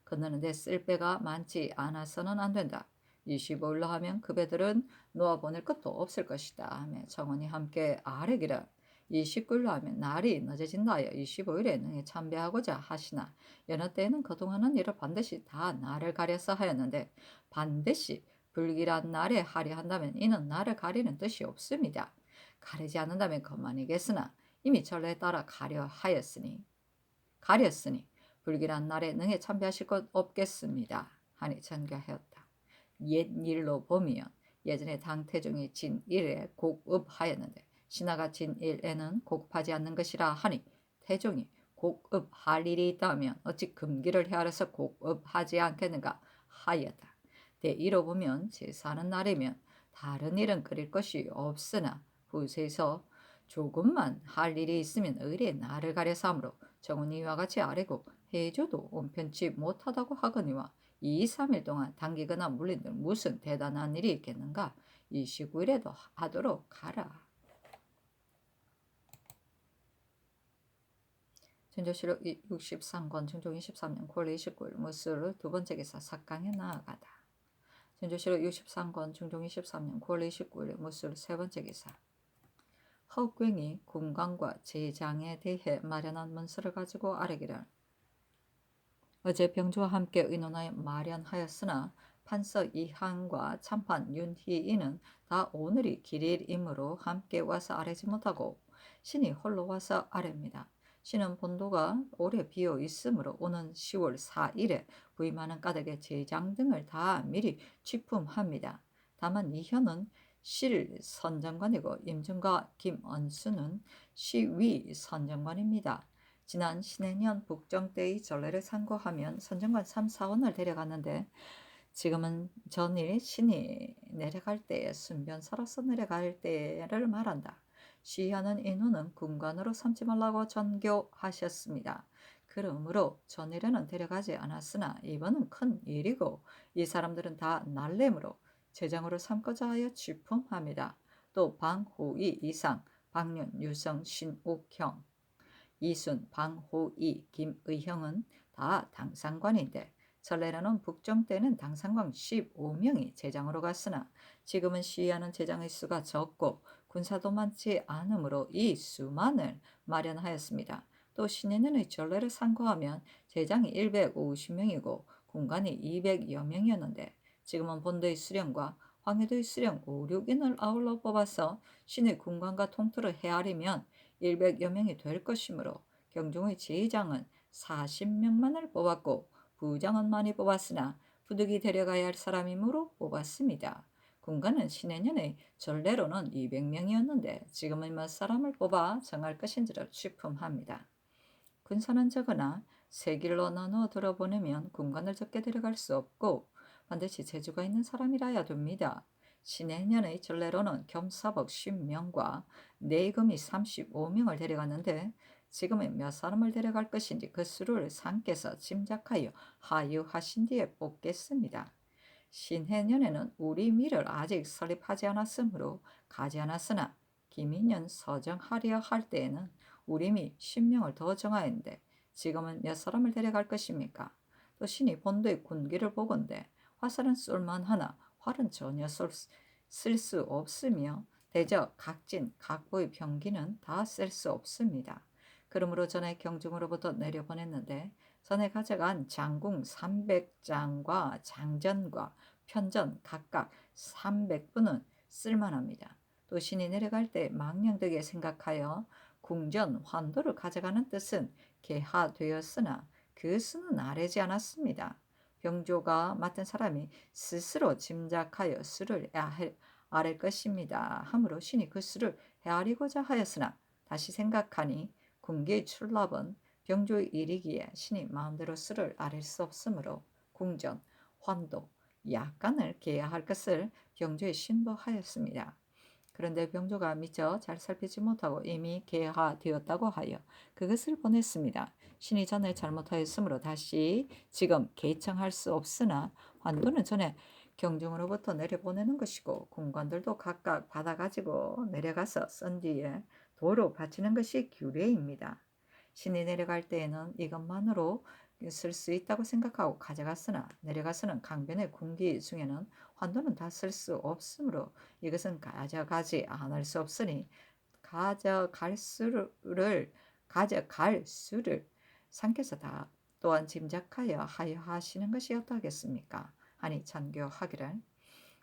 건너는 데 쓸 배가 많지 않아서는 안 된다. 25일로 하면 그 배들은 놓아보낼 것도 없을 것이다 하며 정원이 함께 아뢰기를 29일로 하면 날이 늦어진다 하여 25일에 능히 참배하고자 하시나 여느 때에는 그동안은 이를 반드시 다 날을 가려서 하였는데 반드시 불길한 날에 하려 한다면 이는 날을 가리는 뜻이 없습니다. 가리지 않는다면 그만이겠으나 이미 전례에 따라 가렸으니 불길한 날에 능히 참배하실 것 없겠습니다. 하니 전교하였다. 옛 일로 보면 예전에 당태종이 진일에 곡읍하였는데 신하가 진일에는 곡하지 않는 것이라 하니 태종이 곡읍할 일이 있다면 어찌 금기를 헤아려서 곡읍하지 않겠는가 하였다. 대이로 보면 제사하는 날이면 다른 일은 그릴 것이 없으나 후세에서 조금만 할 일이 있으면 의례 날을 가려서 하므로 정은이 이와 같이 아뢰고 해줘도 온편치 못하다고 하거니와 2, 3일 동안 당기거나 물린들 무슨 대단한 일이 있겠는가? 29일에도 하도록 하라. 진조실록 63권 중종 23년 9월 29일 무술 두번째 기사 삭강에 나아가다. 진조실록 63권 중종 23년 9월 29일 무술 세번째 기사 허괭이 군관과 제장에 대해 마련한 문서를 가지고 아뢰기를 어제 병주와 함께 의논하여 마련하였으나 판서 이한과 참판 윤희인은 다 오늘이 길일이므로 함께 와서 아뢰지 못하고 신이 홀로 와서 아뢰입니다. 신은 본도가 오래 비어 있으므로 오는 10월 4일에 부임하는 까닭에 제장 등을 다 미리 취품합니다. 다만 이현은 실 선정관이고 임준과 김언수는 시위 선정관입니다. 지난 신해년 북정 때의 전례를 참고하면 선정관 3, 4원을 데려갔는데 지금은 전일 신이 내려갈 때에 순변사로서 내려갈 때를 말한다. 시하는 인후는 군관으로 삼지 말라고 전교하셨습니다. 그러므로 전일에는 데려가지 않았으나 이번은 큰 일이고 이 사람들은 다 날래므로 제장으로 삼고자 하여 취품합니다. 또 방호이 이상, 박륜, 유성, 신옥형, 이순, 방호이, 김의형은 다 당상관인데 전래로는 북정 때는 당상관 15명이 제장으로 갔으나 지금은 시위하는 제장의 수가 적고 군사도 많지 않으므로 이 수만을 마련하였습니다. 또 신해년의 전래를 상고하면 제장이 150명이고 군관이 200여 명이었는데 지금은 본도의 수령과 황해도의 수령 5, 6인을 아울러 뽑아서 신의 군관과 통틀을 헤아리면 100여 명이 될 것이므로 경종의 제장은 40명만을 뽑았고 부장은 많이 뽑았으나 부득이 데려가야 할 사람이므로 뽑았습니다. 군관은 신해년의 전례로는 200명이었는데 지금은 몇 사람을 뽑아 정할 것인지를 취품합니다. 군사는 적으나 세 길로 나누어 들어보내면 군관을 적게 데려갈 수 없고 반드시 재주가 있는 사람이라야 됩니다. 신해년의 전례로는 겸사복 10명과 내금이 35명을 데려갔는데 지금은 몇 사람을 데려갈 것인지 그 수를 상께서 짐작하여 하유하신 뒤에 뽑겠습니다. 신해년에는 우리 미를 아직 설립하지 않았으므로 가지 않았으나 기민년 서정하려 할 때에는 우림이 10명을 더 정하였는데 지금은 몇 사람을 데려갈 것입니까? 또 신이 본도의 군기를 보건대 화살은 쏠만하나 활은 전혀 쓸 수 없으며 대적, 각진, 각부의 병기는 다 쓸 수 없습니다. 그러므로 전에 경중으로부터 내려보냈는데 전에 가져간 장궁 300장과 장전과 편전 각각 300분은 쓸만합니다. 또 신이 내려갈 때 망령되게 생각하여 궁전 환도를 가져가는 뜻은 개하되었으나 그 수는 아뢰지 않았습니다. 병조가 맡은 사람이 스스로 짐작하여 수를 아랠 것입니다. 하므로 신이 그 수를 헤아리고자 하였으나 다시 생각하니 궁계의 출납은 병조의 일이기에 신이 마음대로 수를 아랠 수 없으므로 궁전, 환도, 약간을 계야할 것을 병조에 신부하였습니다. 그런데 병조가 미처 잘 살피지 못하고 이미 개하되었다고 하여 그것을 보냈습니다. 신이 전에 잘못하였으므로 다시 지금 개청할 수 없으나 환도는 전에 경중으로부터 내려보내는 것이고 군관들도 각각 받아가지고 내려가서 쓴 뒤에 도로 바치는 것이 규례입니다. 신이 내려갈 때에는 이것만으로 쓸 수 있다고 생각하고 가져갔으나 내려가서는 강변의 군기 중에는 환도는 다 쓸 수 없으므로 이것은 가져가지 않을 수 없으니 가져갈 수를 상께서 다 또한 짐작하여 하여하시는 것이 어떠하겠습니까? 하니 전교하기를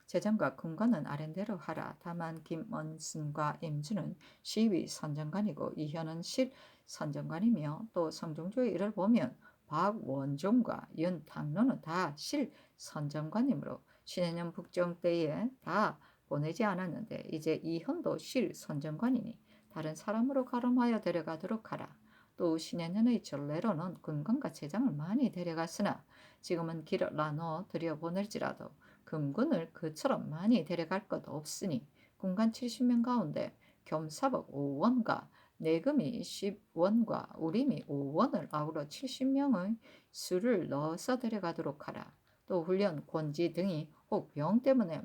재정과 군관은 아랜대로 하라. 다만 김원순과 임주는 시위 선정관이고 이현은 실 선정관이며 또 성종조의 일을 보면 박원종과 윤탕로는 다 실 선정관이므로 신해년 북정 때에 다 보내지 않았는데 이제 이현도 실 선정관이니 다른 사람으로 가름하여 데려가도록 하라. 또 신해년의 전례로는 군관과 재장을 많이 데려갔으나 지금은 길을 나눠 들여보낼지라도 금군을 그처럼 많이 데려갈 것 없으니 군관 70명 가운데 겸사복 5원과 내금이 10원과 우림이 5원을 아우러 70명의 수를 넣어서 데려가도록 하라. 또 훈련, 권지 등이 혹 병 때문에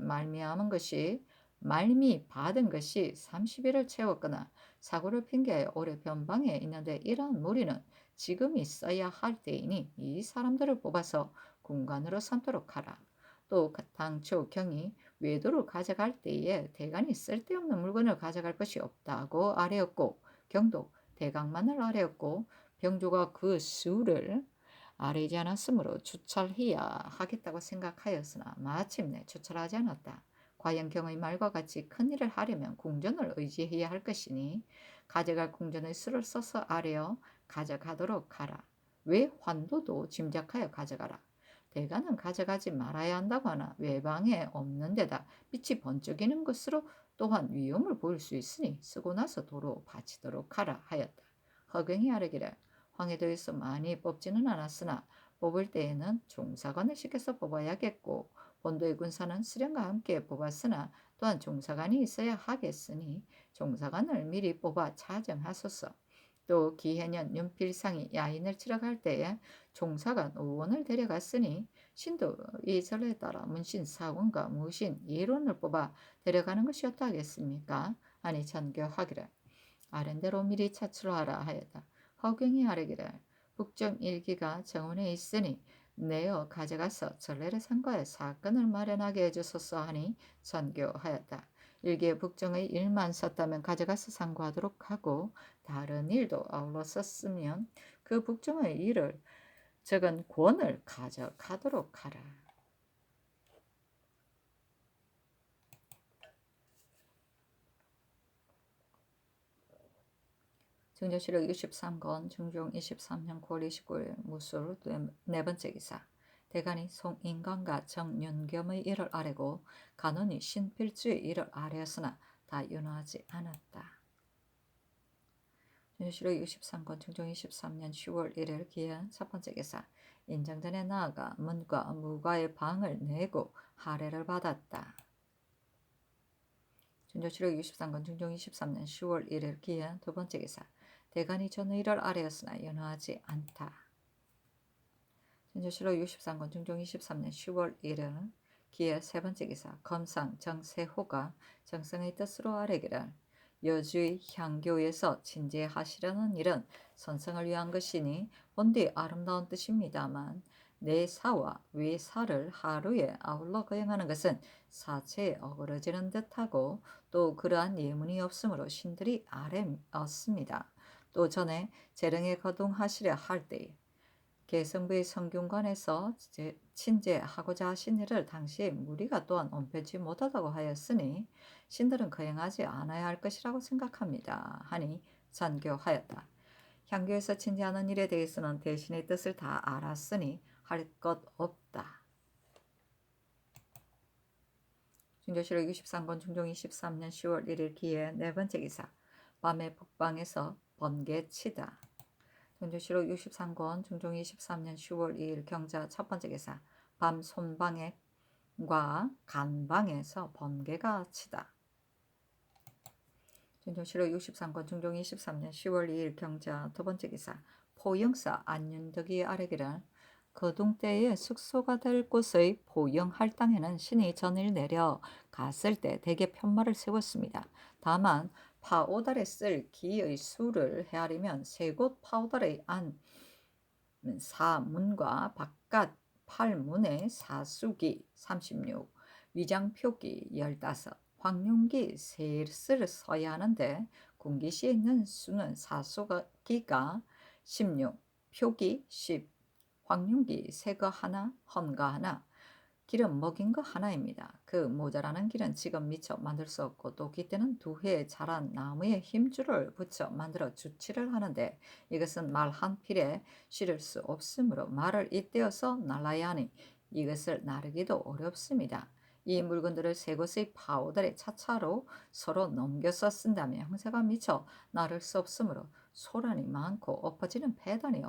말미 받은 것이 30일을 채웠거나 사고를 핑계하여 오래 변방에 있는데 이러한 무리는 지금 있어야 할 때이니 이 사람들을 뽑아서 군관으로 삼도록 하라. 또 당초 경이 외도를 가져갈 때에 대간이 쓸데없는 물건을 가져갈 것이 없다고 아뢰었고 경도 대강만을 아뢰었고 병조가 그 수를 아뢰지 않았으므로 추철해야 하겠다고 생각하였으나 마침내 추철하지 않았다. 과연 경의 말과 같이 큰일을 하려면 궁전을 의지해야 할 것이니 가져갈 궁전의 수를 써서 아뢰어 가져가도록 하라. 왜 환도도 짐작하여 가져가라. 대가는 가져가지 말아야 한다고 하나 외방에 없는 데다 빛이 번쩍이는 것으로 또한 위험을 보일 수 있으니 쓰고 나서 도로 바치도록 하라 하였다. 허경이 아뢰기를 황해도에서 많이 뽑지는 않았으나 뽑을 때에는 종사관을 시켜서 뽑아야겠고 본도의 군사는 수령과 함께 뽑았으나 또한 종사관이 있어야 하겠으니 종사관을 미리 뽑아 차정하소서. 또 기해년 윤필상이 야인을 치러 갈 때에 종사가 의원을 데려갔으니 신도 이 전례에 따라 문신 사원과 무신 예론을 뽑아 데려가는 것이었다 하겠습니까? 아니 전교하기를 아랜대로 미리 차출하라 하였다. 허경이 아뢰기를 북정 일기가 정원에 있으니 내어 가져가서 전례를 상고해 사건을 마련하게 해주소서 하니 전교하였다. 일기에 북정의 일만 썼다면 가져가서 상고하도록 하고 다른 일도 아울러 썼으면 그 북정의 일을 적은 권을 가져가도록 하라. 증조실록 63권 중종 23년 9월 29일 무술 네 번째 기사 대간이 송인관과 정윤겸의 일을 아뢰고 간원이 신필주의 일을 아뢰었으나 다 윤허하지 않았다. 증조실록 63권 중종 23년 10월 1일 기한 첫 번째 기사 인정전에 나아가 문과 무과의 방을 내고 할애를 받았다. 증조실록 63권 중종 23년 10월 1일 기한 두 번째 기사 대간이 전의를 아뢰었으나 윤허하지 않다. 증조실록 63권 중종 23년 10월 1일 기의 세 번째 기사 검상 정세호가 정성의 뜻으로 아뢰기를 여주의 향교에서 진제하시려는 일은 선성을 위한 것이니 본디 아름다운 뜻입니다만 내사와 외사를 하루에 아울러 거행하는 것은 사체에 어그러지는 듯하고 또 그러한 예문이 없으므로 신들이 아뢰었습니다. 또 전에 재령에 거동하시려 할 때에 개성부의 성균관에서 친제하고자 하신 일을 당시에 무리가 또한 온편치 못하다고 하였으니 신들은 거행하지 않아야 할 것이라고 생각합니다. 하니 전교하였다. 향교에서 친제하는 일에 대해서는 대신의 뜻을 다 알았으니 할 것 없다. 증조실록 63권 중종 23년 10월 1일 기해 네 번째 기사 밤에 북방에서 번개치다. 증조실록 63권 중종 23년 10월 2일 경자 첫 번째 기사 밤 손방과 간방에서 번개가 치다. 증조실록 63권 중종 23년 10월 2일 경자 두 번째 기사 포영사 안윤덕이 아뢰기를 거동 때에 숙소가 될 곳의 포영 할당에는 신이 전일 내려 갔을 때 대개 편말을 세웠습니다. 다만 파오달에 쓸 기의 수를 헤아리면 세 곳 파오달의 안 사문과 바깥 8문의 사수기 36, 위장표기 15, 황룡기 셋을 써야 하는데 군기시에 있는 수는 사수기가 16, 표기 10, 황룡기 새거 하나, 헌가 하나, 기름 먹인 거 하나입니다. 그 모자라는 길은 지금 미처 만들 수 없고 또 기때는 두 해 자란 나무에 힘줄을 붙여 만들어 주치를 하는데 이것은 말 한 필에 실을 수 없으므로 말을 잇대어서 날라야 하니 이것을 나르기도 어렵습니다. 이 물건들을 세 곳의 파오들의 차차로 서로 넘겨서 쓴다면 형세가 미처 나를 수 없으므로 소란이 많고 엎어지는 폐단이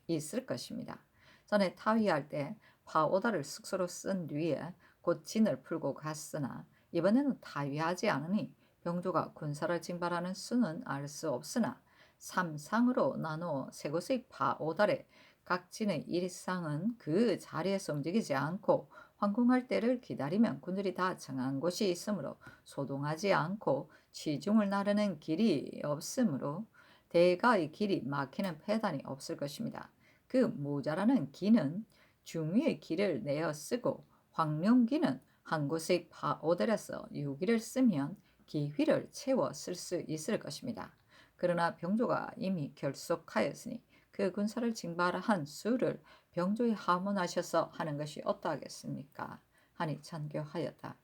있을 것입니다. 전에 타위할 때 파오다를 숙소로 쓴 뒤에 곧 진을 풀고 갔으나 이번에는 타위하지 않으니 병조가 군사를 징발하는 수는 알 수 없으나 삼상으로 나누어 세 곳의 파오달에 각 진의 일상은 그 자리에서 움직이지 않고 황궁할 때를 기다리면 군들이 다 정한 곳이 있으므로 소동하지 않고 치중을 나르는 길이 없으므로 대가의 길이 막히는 폐단이 없을 것입니다. 그 모자라는 기는 중위의 기를 내어 쓰고 황룡기는 한 곳의 파오들에서 유기를 쓰면 기휘를 채워 쓸 수 있을 것입니다. 그러나 병조가 이미 결속하였으니 그 군사를 징발한 수를 병조에 하문하셔서 하는 것이 어떠하겠습니까? 하니 전교하였다.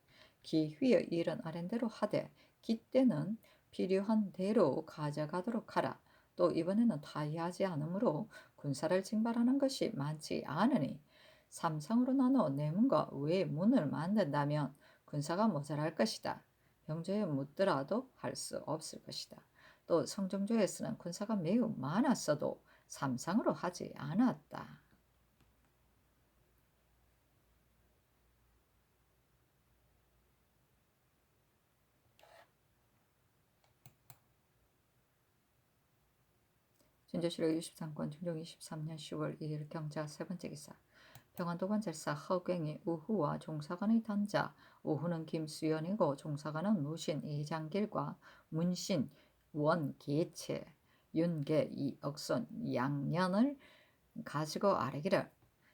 기휘의 일은 아랜대로 하되 기때는 필요한 대로 가져가도록 하라. 또 이번에는 타이하지 않으므로 군사를 징발하는 것이 많지 않으니 삼상으로 나눠 내문과 외문을 만든다면 군사가 모자랄 것이다. 병조에 묻더라도 할 수 없을 것이다. 또 성정조에서는 군사가 매우 많았어도 삼상으로 하지 않았다. 진조실록 63권 중종 23년 10월 2일 경자 세 번째 기사. 평안도관절사 허경이 우후와 종사관의 단자, 우후는 김수연이고 종사관은 무신 이장길과 문신 원계체 윤계 이억손 양년을 가지고 아래기를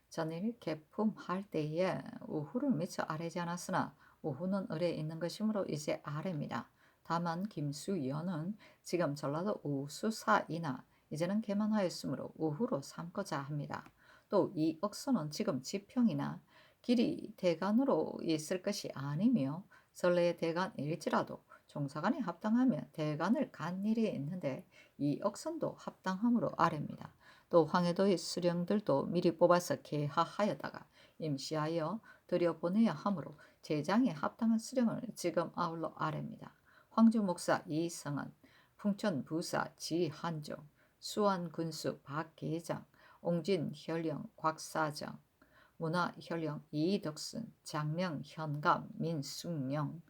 전일 개품할 때에 우후를 미처 아래지 않았으나 우후는 을에 있는 것이므로 이제 아래입니다. 다만 김수연은 지금 전라도 우수사이나 이제는 개만하였으므로 우후로 삼고자 합니다. 또 이 억선은 지금 지평이나 길이 대간으로 있을 것이 아니며 전래의 대간일지라도 종사간에 합당하면 대간을 간 일이 있는데 이 억선도 합당함으로 아래입니다. 또 황해도의 수령들도 미리 뽑아서 개하하여다가 임시하여 들여보내야 하므로 제장에 합당한 수령을 지금 아울러 아래입니다. 황주 목사 이성은, 풍천 부사 지한종, 수원 군수 박계장, 옹진 현령 곽사정, 문화 현령 이덕순, 장령 현감 민숙령,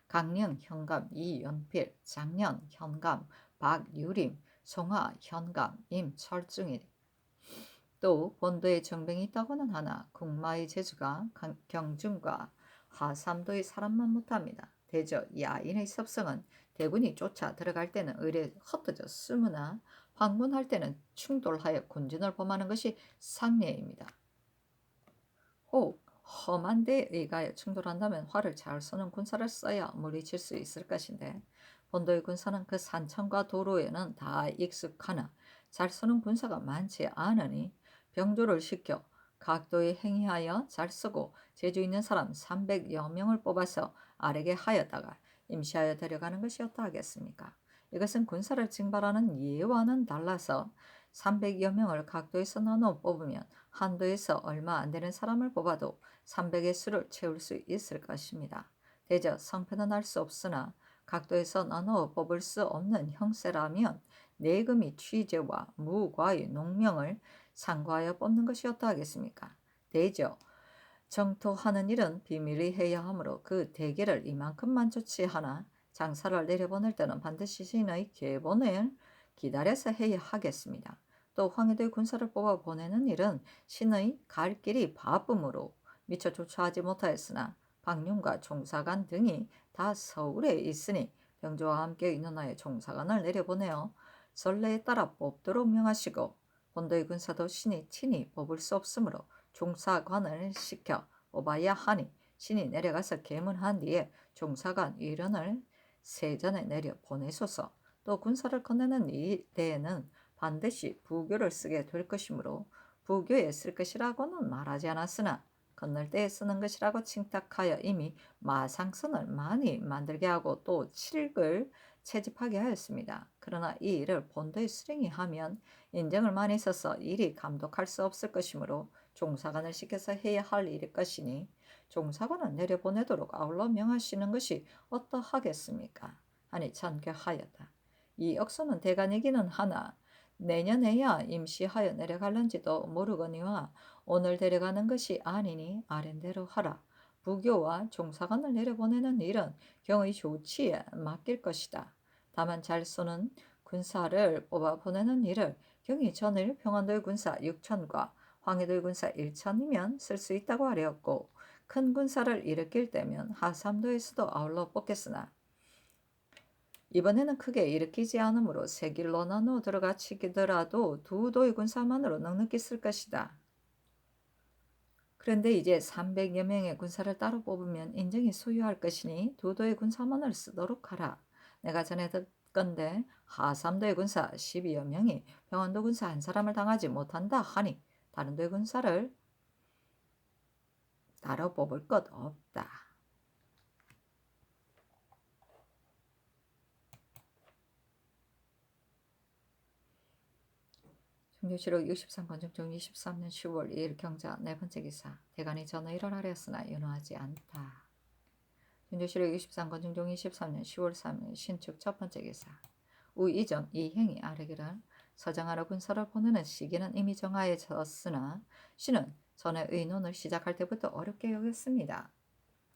강령 현감 이연필, 장년 현감 박유림, 송화 현감 임철중일. 또 본도에 정병이 있다고는 하나 국마의 재주가 경중과 하삼도의 사람만 못합니다. 대저 야인의 섭성은 대군이 쫓아 들어갈 때는 의례 흩어져 숨으나 방문할 때는 충돌하여 군진을 범하는 것이 상례입니다. 혹 험한 데에 의가에 충돌한다면 활을 잘 쏘는 군사를 써야 물리칠 수 있을 것인데 본도의 군사는 그 산천과 도로에는 다 익숙하나 잘 쏘는 군사가 많지 않으니 병조를 시켜 각도에 행위하여 잘 쓰고 재주 있는 사람 300여 명을 뽑아서 아래게 하였다가 임시하여 데려가는 것이 어떠하겠습니까? 이것은 군사를 징발하는 예와는 달라서 300여 명을 각도에서 나눠 뽑으면 한도에서 얼마 안 되는 사람을 뽑아도 300의 수를 채울 수 있을 것입니다. 대저 성패는 알 수 없으나 각도에서 나눠 뽑을 수 없는 형세라면 내금이 취재와 무과의 농명을 상고하여 뽑는 것이 어떠하겠습니까? 대저 정토하는 일은 비밀히 해야 하므로 그 대계를 이만큼만 조치하나 장사를 내려보낼 때는 반드시 신의 계본을 기다려서 해야 하겠습니다. 또 황해도의 군사를 뽑아 보내는 일은 신의 갈 길이 바쁨으로 미처 조처하지 못하였으나 박윤과 종사관 등이 다 서울에 있으니 병조와 함께 인원하여 종사관을 내려보내어 전례에 따라 뽑도록 명하시고 본도의 군사도 신이 친히 뽑을 수 없으므로 종사관을 시켜 뽑아야 하니 신이 내려가서 계문한 뒤에 종사관 일원을 세전에 내려 보내소서. 또 군사를 건네는 이 때에는 반드시 부교를 쓰게 될 것이므로 부교에 쓸 것이라고는 말하지 않았으나 건널 때에 쓰는 것이라고 칭탁하여 이미 마상선을 많이 만들게 하고 또 칠을 채집하게 하였습니다. 그러나 이 일을 본도의 수령이 하면 인정을 많이 써서 일이 감독할 수 없을 것이므로 종사관을 시켜서 해야 할 일일 것이니 종사관을 내려보내도록 아울러 명하시는 것이 어떠하겠습니까? 하니 전교하였다. 이 억선은 대간이기는 하나 내년에야 임시하여 내려갈런지도 모르거니와 오늘 데려가는 것이 아니니 아랜대로 하라. 부교와 종사관을 내려보내는 일은 경의 조치에 맡길 것이다. 다만 잘 쏘는 군사를 뽑아 보내는 일을 경의 전일 평안도의 군사 6천과 황해도의 군사 1천이면 쓸 수 있다고 하려었고 큰 군사를 일으킬 때면 하삼도에서도 아울러 뽑겠으나 이번에는 크게 일으키지 않으므로 세 길로 나눠 들어가 치기더라도 두 도의 군사만으로 넉넉히 쓸 것이다. 그런데 이제 300여 명의 군사를 따로 뽑으면 인정이 소요할 것이니 두 도의 군사만을 쓰도록 하라. 내가 전에 듣건대 하삼도의 군사 12여 명이 평안도 군사 한 사람을 당하지 못한다 하니 다른 도의 군사를 따로 뽑을 것 없다. 중조실록 63권 중종 23년 10월 2일 경자 네 번째 기사. 대간이 전의를 하였으나 윤호하지 않다. 중조실록 63권 중종 23년 10월 3일 신축 첫 번째 기사. 우이정 이행이 아래기를 서장하러 군사를 보내는 시기는 이미 정하여졌으나 신은 전에 의논을 시작할 때부터 어렵게 여겼습니다.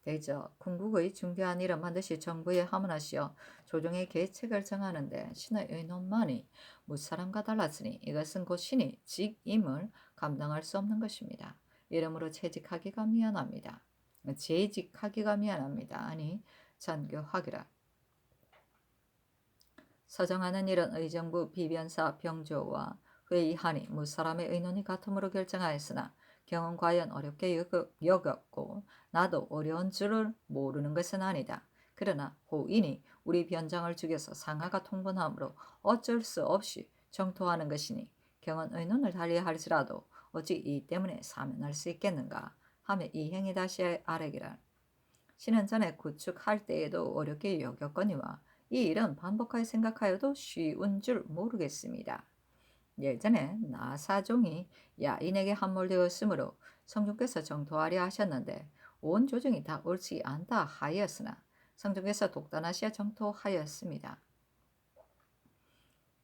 되죠. 궁극의 중대한 일은 반드시 정부에 하문하시어 조정의 계책을 정하는데 신의 의논만이 무사람과 달랐으니 이것은 곧 신이 직임을 감당할 수 없는 것입니다. 이러므로 채직하기가 미안합니다. 재직하기가 미안합니다. 아니 전교하기라. 서정하는 일은 의정부 비변사 병조와 회의하니 무사람의 의논이 같음으로 결정하였으나 경은 과연 어렵게 여겼고 나도 어려운 줄을 모르는 것은 아니다. 그러나 호인이 우리 변장을 죽여서 상하가 통분하므로 어쩔 수 없이 정토하는 것이니 경은 의논을 달리할지라도 어찌 이 때문에 사면할 수 있겠는가 하며 이 행이 다시 아뢰기를. 신은 전에 구축할 때에도 어렵게 여겼거니와 이 일은 반복하여 생각하여도 쉬운 줄 모르겠습니다. 예전에 나사종이 야인에게 함몰되었으므로 성중께서 정토하려 하셨는데 온 조정이 다 옳지 않다 하였으나 성중께서 독단하시어 정토하였습니다.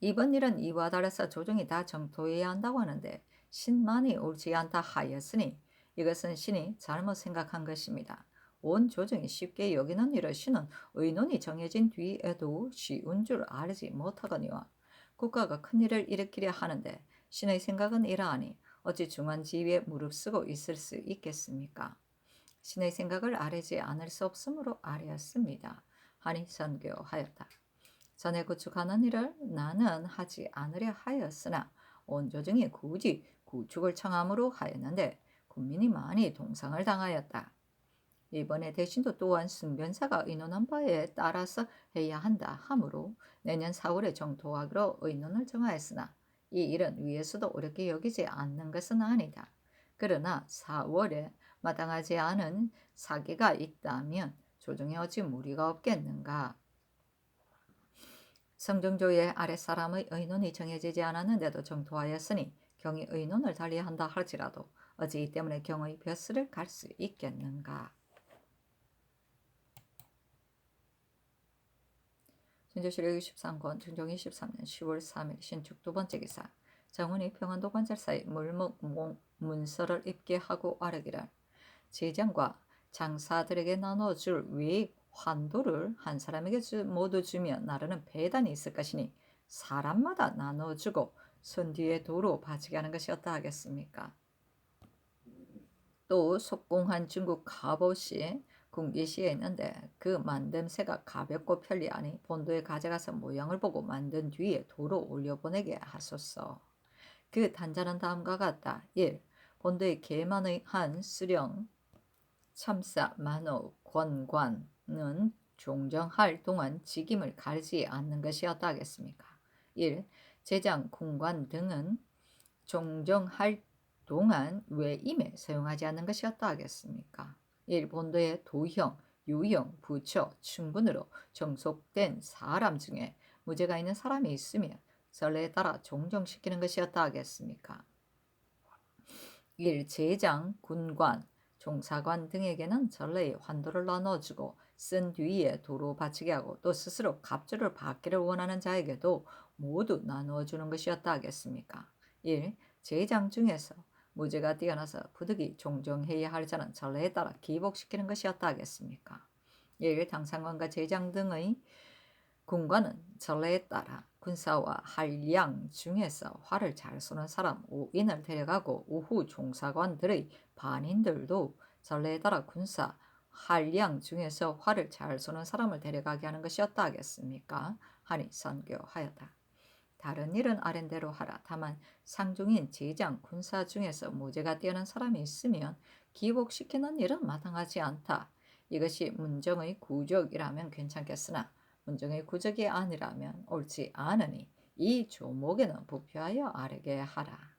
이번 일은 이와 달라서 조정이 다 정토해야 한다고 하는데 신만이 옳지 않다 하였으니 이것은 신이 잘못 생각한 것입니다. 온 조정이 쉽게 여기는 일을 신은 의논이 정해진 뒤에도 쉬운 줄 알지 못하거니와 국가가 큰일을 일으키려 하는데 신의 생각은 이러하니 어찌 중한 지위에 무릅쓰고 있을 수 있겠습니까? 신의 생각을 아뢰지 않을 수 없으므로 아뢰었습니다. 하니 선교하였다. 전에 구축하는 일을 나는 하지 않으려 하였으나 온 조정이 굳이 구축을 청함으로 하였는데 군민이 많이 동상을 당하였다. 이번에 대신도 또한 순변사가 의논한 바에 따라서 해야 한다 하므로 내년 4월에 정토하기로 의논을 정하였으나 이 일은 위에서도 어렵게 여기지 않는 것은 아니다. 그러나 4월에 마땅하지 않은 사기가 있다면 조정에 어찌 무리가 없겠는가. 성정조의 아랫사람의 의논이 정해지지 않았는데도 정토하였으니 경이 의논을 달리한다 할지라도 어찌 이 때문에 경의 벼슬을 갈 수 있겠는가. 준조실록 23권 중종 23년 10월 3일 신축 두 번째 기사. 정훈이 평안도 관찰사의 물목 문서를 입게 하고 아뢰기를. 제장과 장사들에게 나눠줄 외의 환도를 한 사람에게 모두 주면 나르는 배단이 있을 것이니 사람마다 나눠주고 손 뒤에 도로 바치게 하는 것이 어떠하겠습니까? 또 속공한 중국 갑옷이 군기시에 있는데 그 만듦새가 가볍고 편리하니 본도에 가져가서 모양을 보고 만든 뒤에 도로 올려보내게 하소서. 그 단자는 다음과 같다. 1. 본도에 계만의 한 수령 참사 만호 권관은 종정할 동안 직임을 가리지 않는 것이 어떠하겠습니까? 1. 제장, 군관 등은 종정할 동안 외임에 사용하지 않는 것이 어떠하겠습니까? 1. 본도의 도형, 유형, 부처, 충분으로 정속된 사람 중에 무죄가 있는 사람이 있으면 전례에 따라 종정시키는 것이 어떠하겠습니까? 1. 제장, 군관, 종사관 등에게는 전례의 환도를 나눠주고 쓴 뒤에 도로 바치게 하고 또 스스로 갑주를 받기를 원하는 자에게도 모두 나누어주는 것이 어떠하겠습니까? 1. 제장 중에서 무죄가 뛰어나서 부득이 종정해야 할 자는 전례에 따라 기복시키는 것이 어떠하겠습니까? 1. 당상관과 제장 등의 군관은 전례에 따라 군사와 한량 중에서 활을 잘 쏘는 사람 5인을 데려가고 우후 종사관들의 반인들도 전례에 따라 군사 한량 중에서 활을 잘 쏘는 사람을 데려가게 하는 것이 어떠하겠습니까? 하니 선교하였다. 다른 일은 아랜대로 하라. 다만 상중인 제장 군사 중에서 무죄가 뛰어난 사람이 있으면 기복시키는 일은 마땅하지 않다. 이것이 문정의 구적이라면 괜찮겠으나 문정의 구적이 아니라면 옳지 않으니 이 조목에는 부표하여 아뢰게 하라.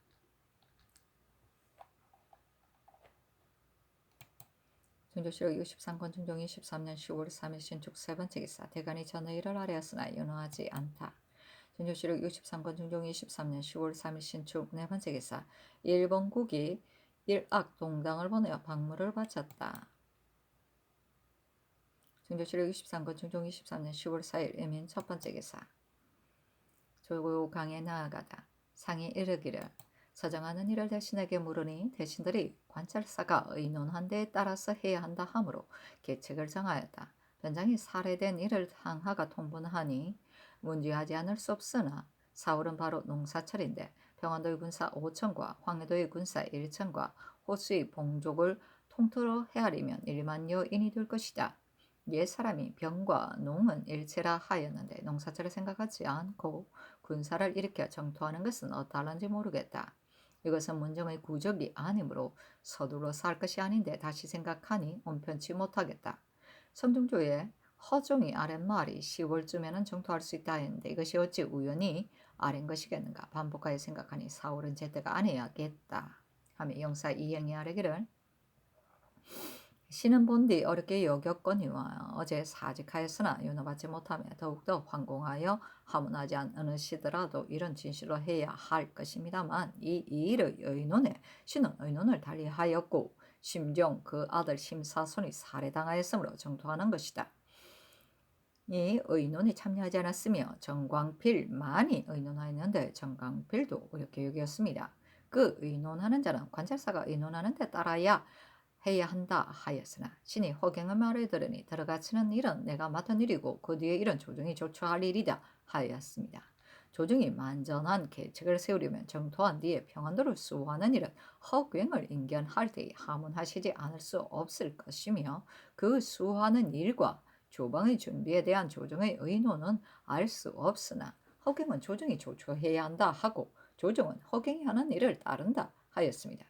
중조실록 63권 중종 23년 10월 3일 신축 세 번째 기사. 대간이 전의를 아뢰었으나 연호하지 않다. 중조실록 63권 중종 23년 10월 3일 신축 네 번째 기사. 일본국이 일악 동당을 보내어 박물을 바쳤다. 중조실록 63권 중종 23년 10월 4일 임인 첫 번째 기사. 조고강에 나아가다. 상이 이르기를 서정하는 일을 대신에게 물으니 대신들이 관찰사가 의논한 데에 따라서 해야 한다 하므로 계책을 정하였다. 변장이 살해된 일을 상하가 통보하니 문제하지 않을 수 없으나 4월은 바로 농사철인데 평안도의 군사 5천과 황해도의 군사 1천과 호수의 봉족을 통틀어 헤아리면 1만여인이 될 것이다. 옛 사람이 병과 농은 일체라 하였는데 농사철을 생각하지 않고 군사를 일으켜 정토하는 것은 어떠한지 모르겠다. 이것은 문정의 구적이 아니므로 서둘러 살 것이 아닌데 다시 생각하니 온편치 못하겠다. 섬중조의 허종이 아랫말이 10월쯤에는 정토할 수 있다 했는데 이것이 어찌 우연히 아랜 것이겠는가. 반복하여 생각하니 4월은 제때가 아니야겠다 하며 영사 이행이 아뢰기를 신은 본디 어렵게 여겼거니와 어제 사직하였으나 윤호받지 못하며 더욱더 황공하여 하문하지 않으시더라도 이런 진실로 해야 할 것입니다만 이 일의 의논에 신은 의논을 달리하였고 심정 그 아들 심사손이 살해당하였으므로 정토하는 것이다. 이 의논이 참여하지 않았으며 정광필만이 의논하였는데 정광필도 어렵게 여겼습니다. 그 의논하는 자는 관찰사가 의논하는 데 따라야 해야 한다 하였으나 신이 허경의 말을 들으니 들어가치는 일은 내가 맡은 일이고 그 뒤에 일은 조정이 조처할 일이다 하였습니다. 조정이 만전한 계책을 세우려면 정토한 뒤에 평안도를 수호하는 일은 허경을 인견할 때에 하문하시지 않을 수 없을 것이며 그 수호하는 일과 조방의 준비에 대한 조정의 의논은 알 수 없으나 허경은 조정이 조처해야 한다 하고 조정은 허경이 하는 일을 따른다 하였습니다.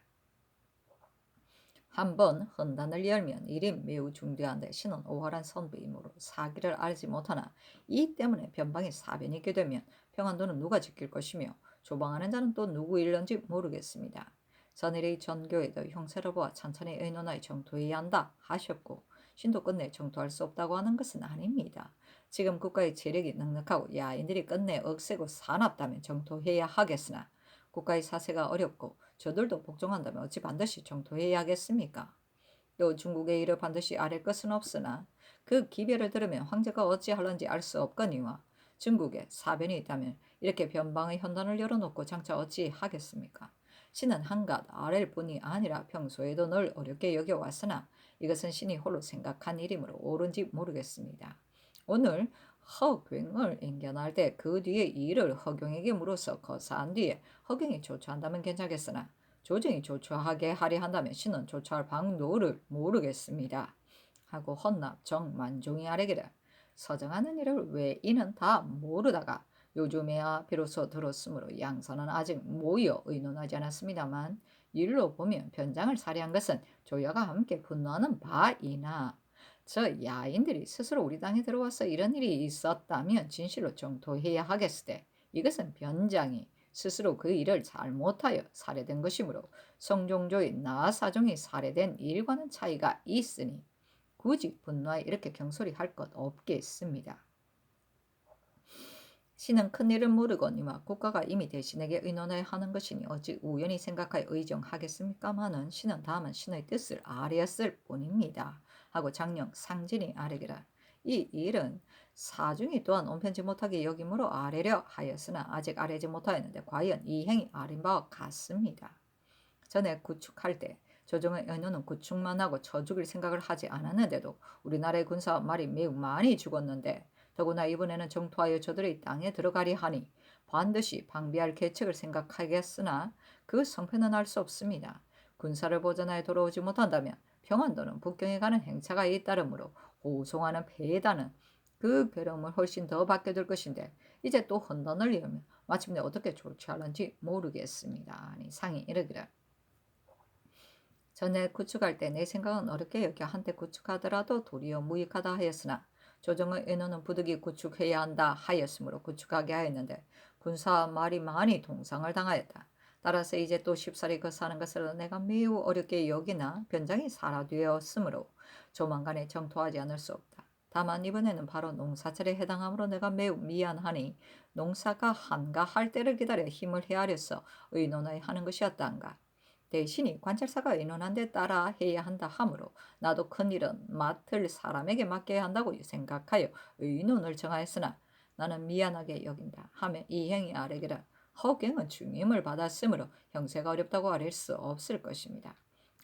한번 헌단을 열면 일이 매우 중대한데 신은 오활한 선비이므로 사기를 알지 못하나 이 때문에 변방이 사변이 있게 되면 평안도는 누가 지킬 것이며 조방하는 자는 또 누구일런지 모르겠습니다. 전일의 전교에도 형세를 보아 천천히 의논하여 정토해야 한다 하셨고 신도 끝내 정토할 수 없다고 하는 것은 아닙니다. 지금 국가의 재력이 넉넉하고 야인들이 끝내 억세고 사납다면 정토해야 하겠으나 국가의 사세가 어렵고 저들도 복종한다면 어찌 반드시 정토해야 하겠습니까? 또 중국의 일을 반드시 아랠 것은 없으나 그 기별을 들으면 황제가 어찌할런지 알 수 없거니와 중국에 사변이 있다면 이렇게 변방의 현단을 열어놓고 장차 어찌 하겠습니까? 신은 한갓 아랠 뿐이 아니라 평소에도 늘 어렵게 여겨왔으나 이것은 신이 홀로 생각한 일이므로 옳은지 모르겠습니다. 오늘 허경을 인견할 때 그 뒤에 일을 허경에게 물어서 거사한 뒤에 허경이 조처한다면 괜찮겠으나 조정이 조처하게 하려 한다면 신은 조처할 방도를 모르겠습니다. 하고 헌납 정만종이 아뢰기를 서정하는 일을 왜 이는 다 모르다가 요즘에야 비로소 들었으므로 양선은 아직 모여 의논하지 않았습니다만 일로 보면 변장을 살해한 것은 조야가 함께 분노하는 바이나 저 야인들이 스스로 우리 당에 들어와서 이런 일이 있었다면 진실로 정토해야 하겠으되 이것은 변장이 스스로 그 일을 잘못하여 살해된 것이므로 성종조의 나사종이 살해된 일과는 차이가 있으니 굳이 분노하여 이렇게 경솔히 할 것 없겠습니다. 신은 큰일을 모르거니와 국가가 이미 대신에게 의논하여 하는 것이니 어찌 우연히 생각하여 의정하겠습니까마는 신은 다만 신의 뜻을 아뢰었을 뿐입니다. 하고 장령 상진이 아뢰기라 이 일은 사중이 또한 온편치 못하게 여김으로 아뢰려 하였으나 아직 아뢰지 못하였는데 과연 이 행이 아린 바와 같습니다. 전에 구축할 때 조정의 의논은 구축만 하고 쳐 죽일 생각을 하지 않았는데도 우리나라의 군사와 말이 매우 많이 죽었는데 더구나 이번에는 정토하여 저들의 땅에 들어가리 하니 반드시 방비할 계책을 생각하겠으나 그 성패는 알 수 없습니다. 군사를 보전하여 돌아오지 못한다면 평안도는 북경에 가는 행차가 잇따르므로 호송하는 패단은 그 괴로움을 훨씬 더 받게 될 것인데 이제 또 헌단을 열면 마침내 어떻게 조치하는지 모르겠습니다. 아니 상이 이르기를 전에 구축할 때 내 생각은 어렵게 여겨 한때 구축하더라도 도리어 무익하다 하였으나 조정의 의논은 부득이 구축해야 한다 하였으므로 구축하게 하였는데 군사 말이 많이 동상을 당하였다. 따라서 이제 또 쉽사리 거사하는 것을 내가 매우 어렵게 여기나 변장이 살아되었으므로 조만간에 정토하지 않을 수 없다. 다만 이번에는 바로 농사철에 해당하므로 내가 매우 미안하니 농사가 한가할 때를 기다려 힘을 헤아려서 의논하여 하는 것이었단가. 대신이 관찰사가 의논한 데 따라 해야 한다 하므로 나도 큰일은 맡을 사람에게 맡겨야 한다고 생각하여 의논을 정하였으나 나는 미안하게 여긴다 하며 이 행이 아뢰기를 허경은 중임을 받았으므로 형세가 어렵다고 아릴 수 없을 것입니다.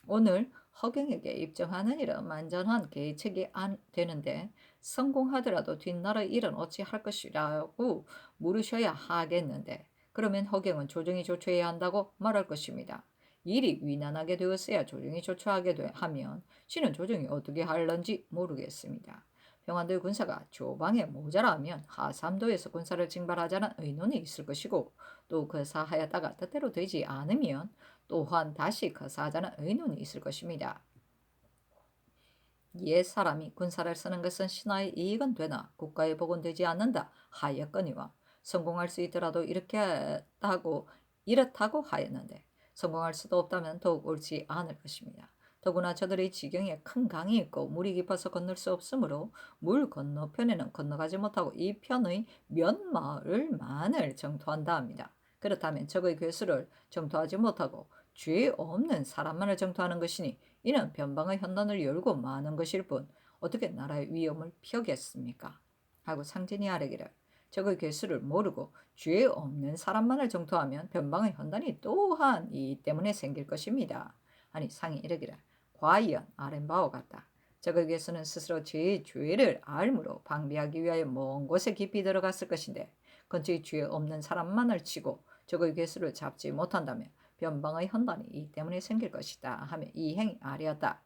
오늘 허경에게 입증하는 일은 만전한 계책이 안 되는데 성공하더라도 뒷나라의 일은 어찌할 것이라고 물으셔야 하겠는데 그러면 허경은 조정이 조처해야 한다고 말할 것입니다. 일이 위난하게 되었어야 조정이 조처하게 하면 신은 조정이 어떻게 할런지 모르겠습니다. 평안도의 군사가 조방에 모자라면 하삼도에서 군사를 징발하자는 의논이 있을 것이고 또 거사하였다가 뜻대로 되지 않으면 또한 다시 거사하자는 의논이 있을 것입니다. 옛 사람이 군사를 쓰는 것은 신하의 이익은 되나 국가의 복은 되지 않는다 하였거니와 성공할 수 있더라도 이렇다고 하였는데 성공할 수도 없다면 더욱 옳지 않을 것입니다. 더구나 저들의 지경에 큰 강이 있고 물이 깊어서 건널 수 없으므로 물 건너편에는 건너가지 못하고 이 편의 몇 마을만을 정토한다 합니다. 그렇다면 적의 괴수를 정토하지 못하고 죄 없는 사람만을 정토하는 것이니 이는 변방의 현난을 열고 마는 것일 뿐 어떻게 나라의 위험을 펴겠습니까? 하고 상진이 아뢰기를 적의 괴수를 모르고 죄 없는 사람만을 정토하면 변방의 현난이 또한 이 때문에 생길 것입니다. 아니 상이 이르기를 과연 아랫바와 같다. 적의 괴수는 스스로 죄를 알므로 방비하기 위하여 먼 곳에 깊이 들어갔을 것인데 근처에 죄 없는 사람만을 치고 적의 괴수를 잡지 못한다면 변방의 현단이 이 때문에 생길 것이다 하며 이 행이 아뢰었다.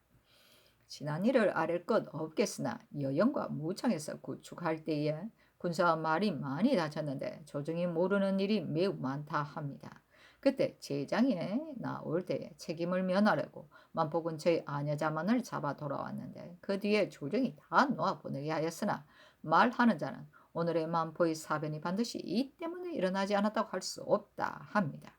지난 일을 아랠 것 없겠으나 여영과 무창에서 구축할 때에 군사와 말이 많이 다쳤는데 조정이 모르는 일이 매우 많다 합니다. 그때 제장에 나올 때에 책임을 면하려고 만포 근처의 아녀자만을 잡아 돌아왔는데 그 뒤에 조정이 다 놓아 보내게 하였으나 말하는 자는 오늘의 만포의 사변이 반드시 이 때문에 일어나지 않았다고 할 수 없다 합니다.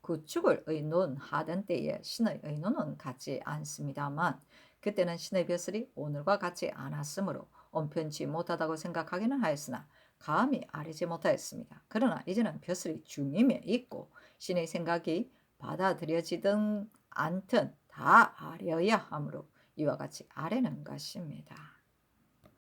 구축을 의논하던 때에 신의 의논은 같지 않습니다만 그때는 신의 벼슬이 오늘과 같지 않았으므로 온편치 못하다고 생각하기는 하였으나 감히 아뢰지 못하였습니다. 그러나 이제는 벼슬이 중임에 있고 신의 생각이 받아들여지든 않든 다 아뢰어야 하므로 이와 같이 아뢰는 것입니다.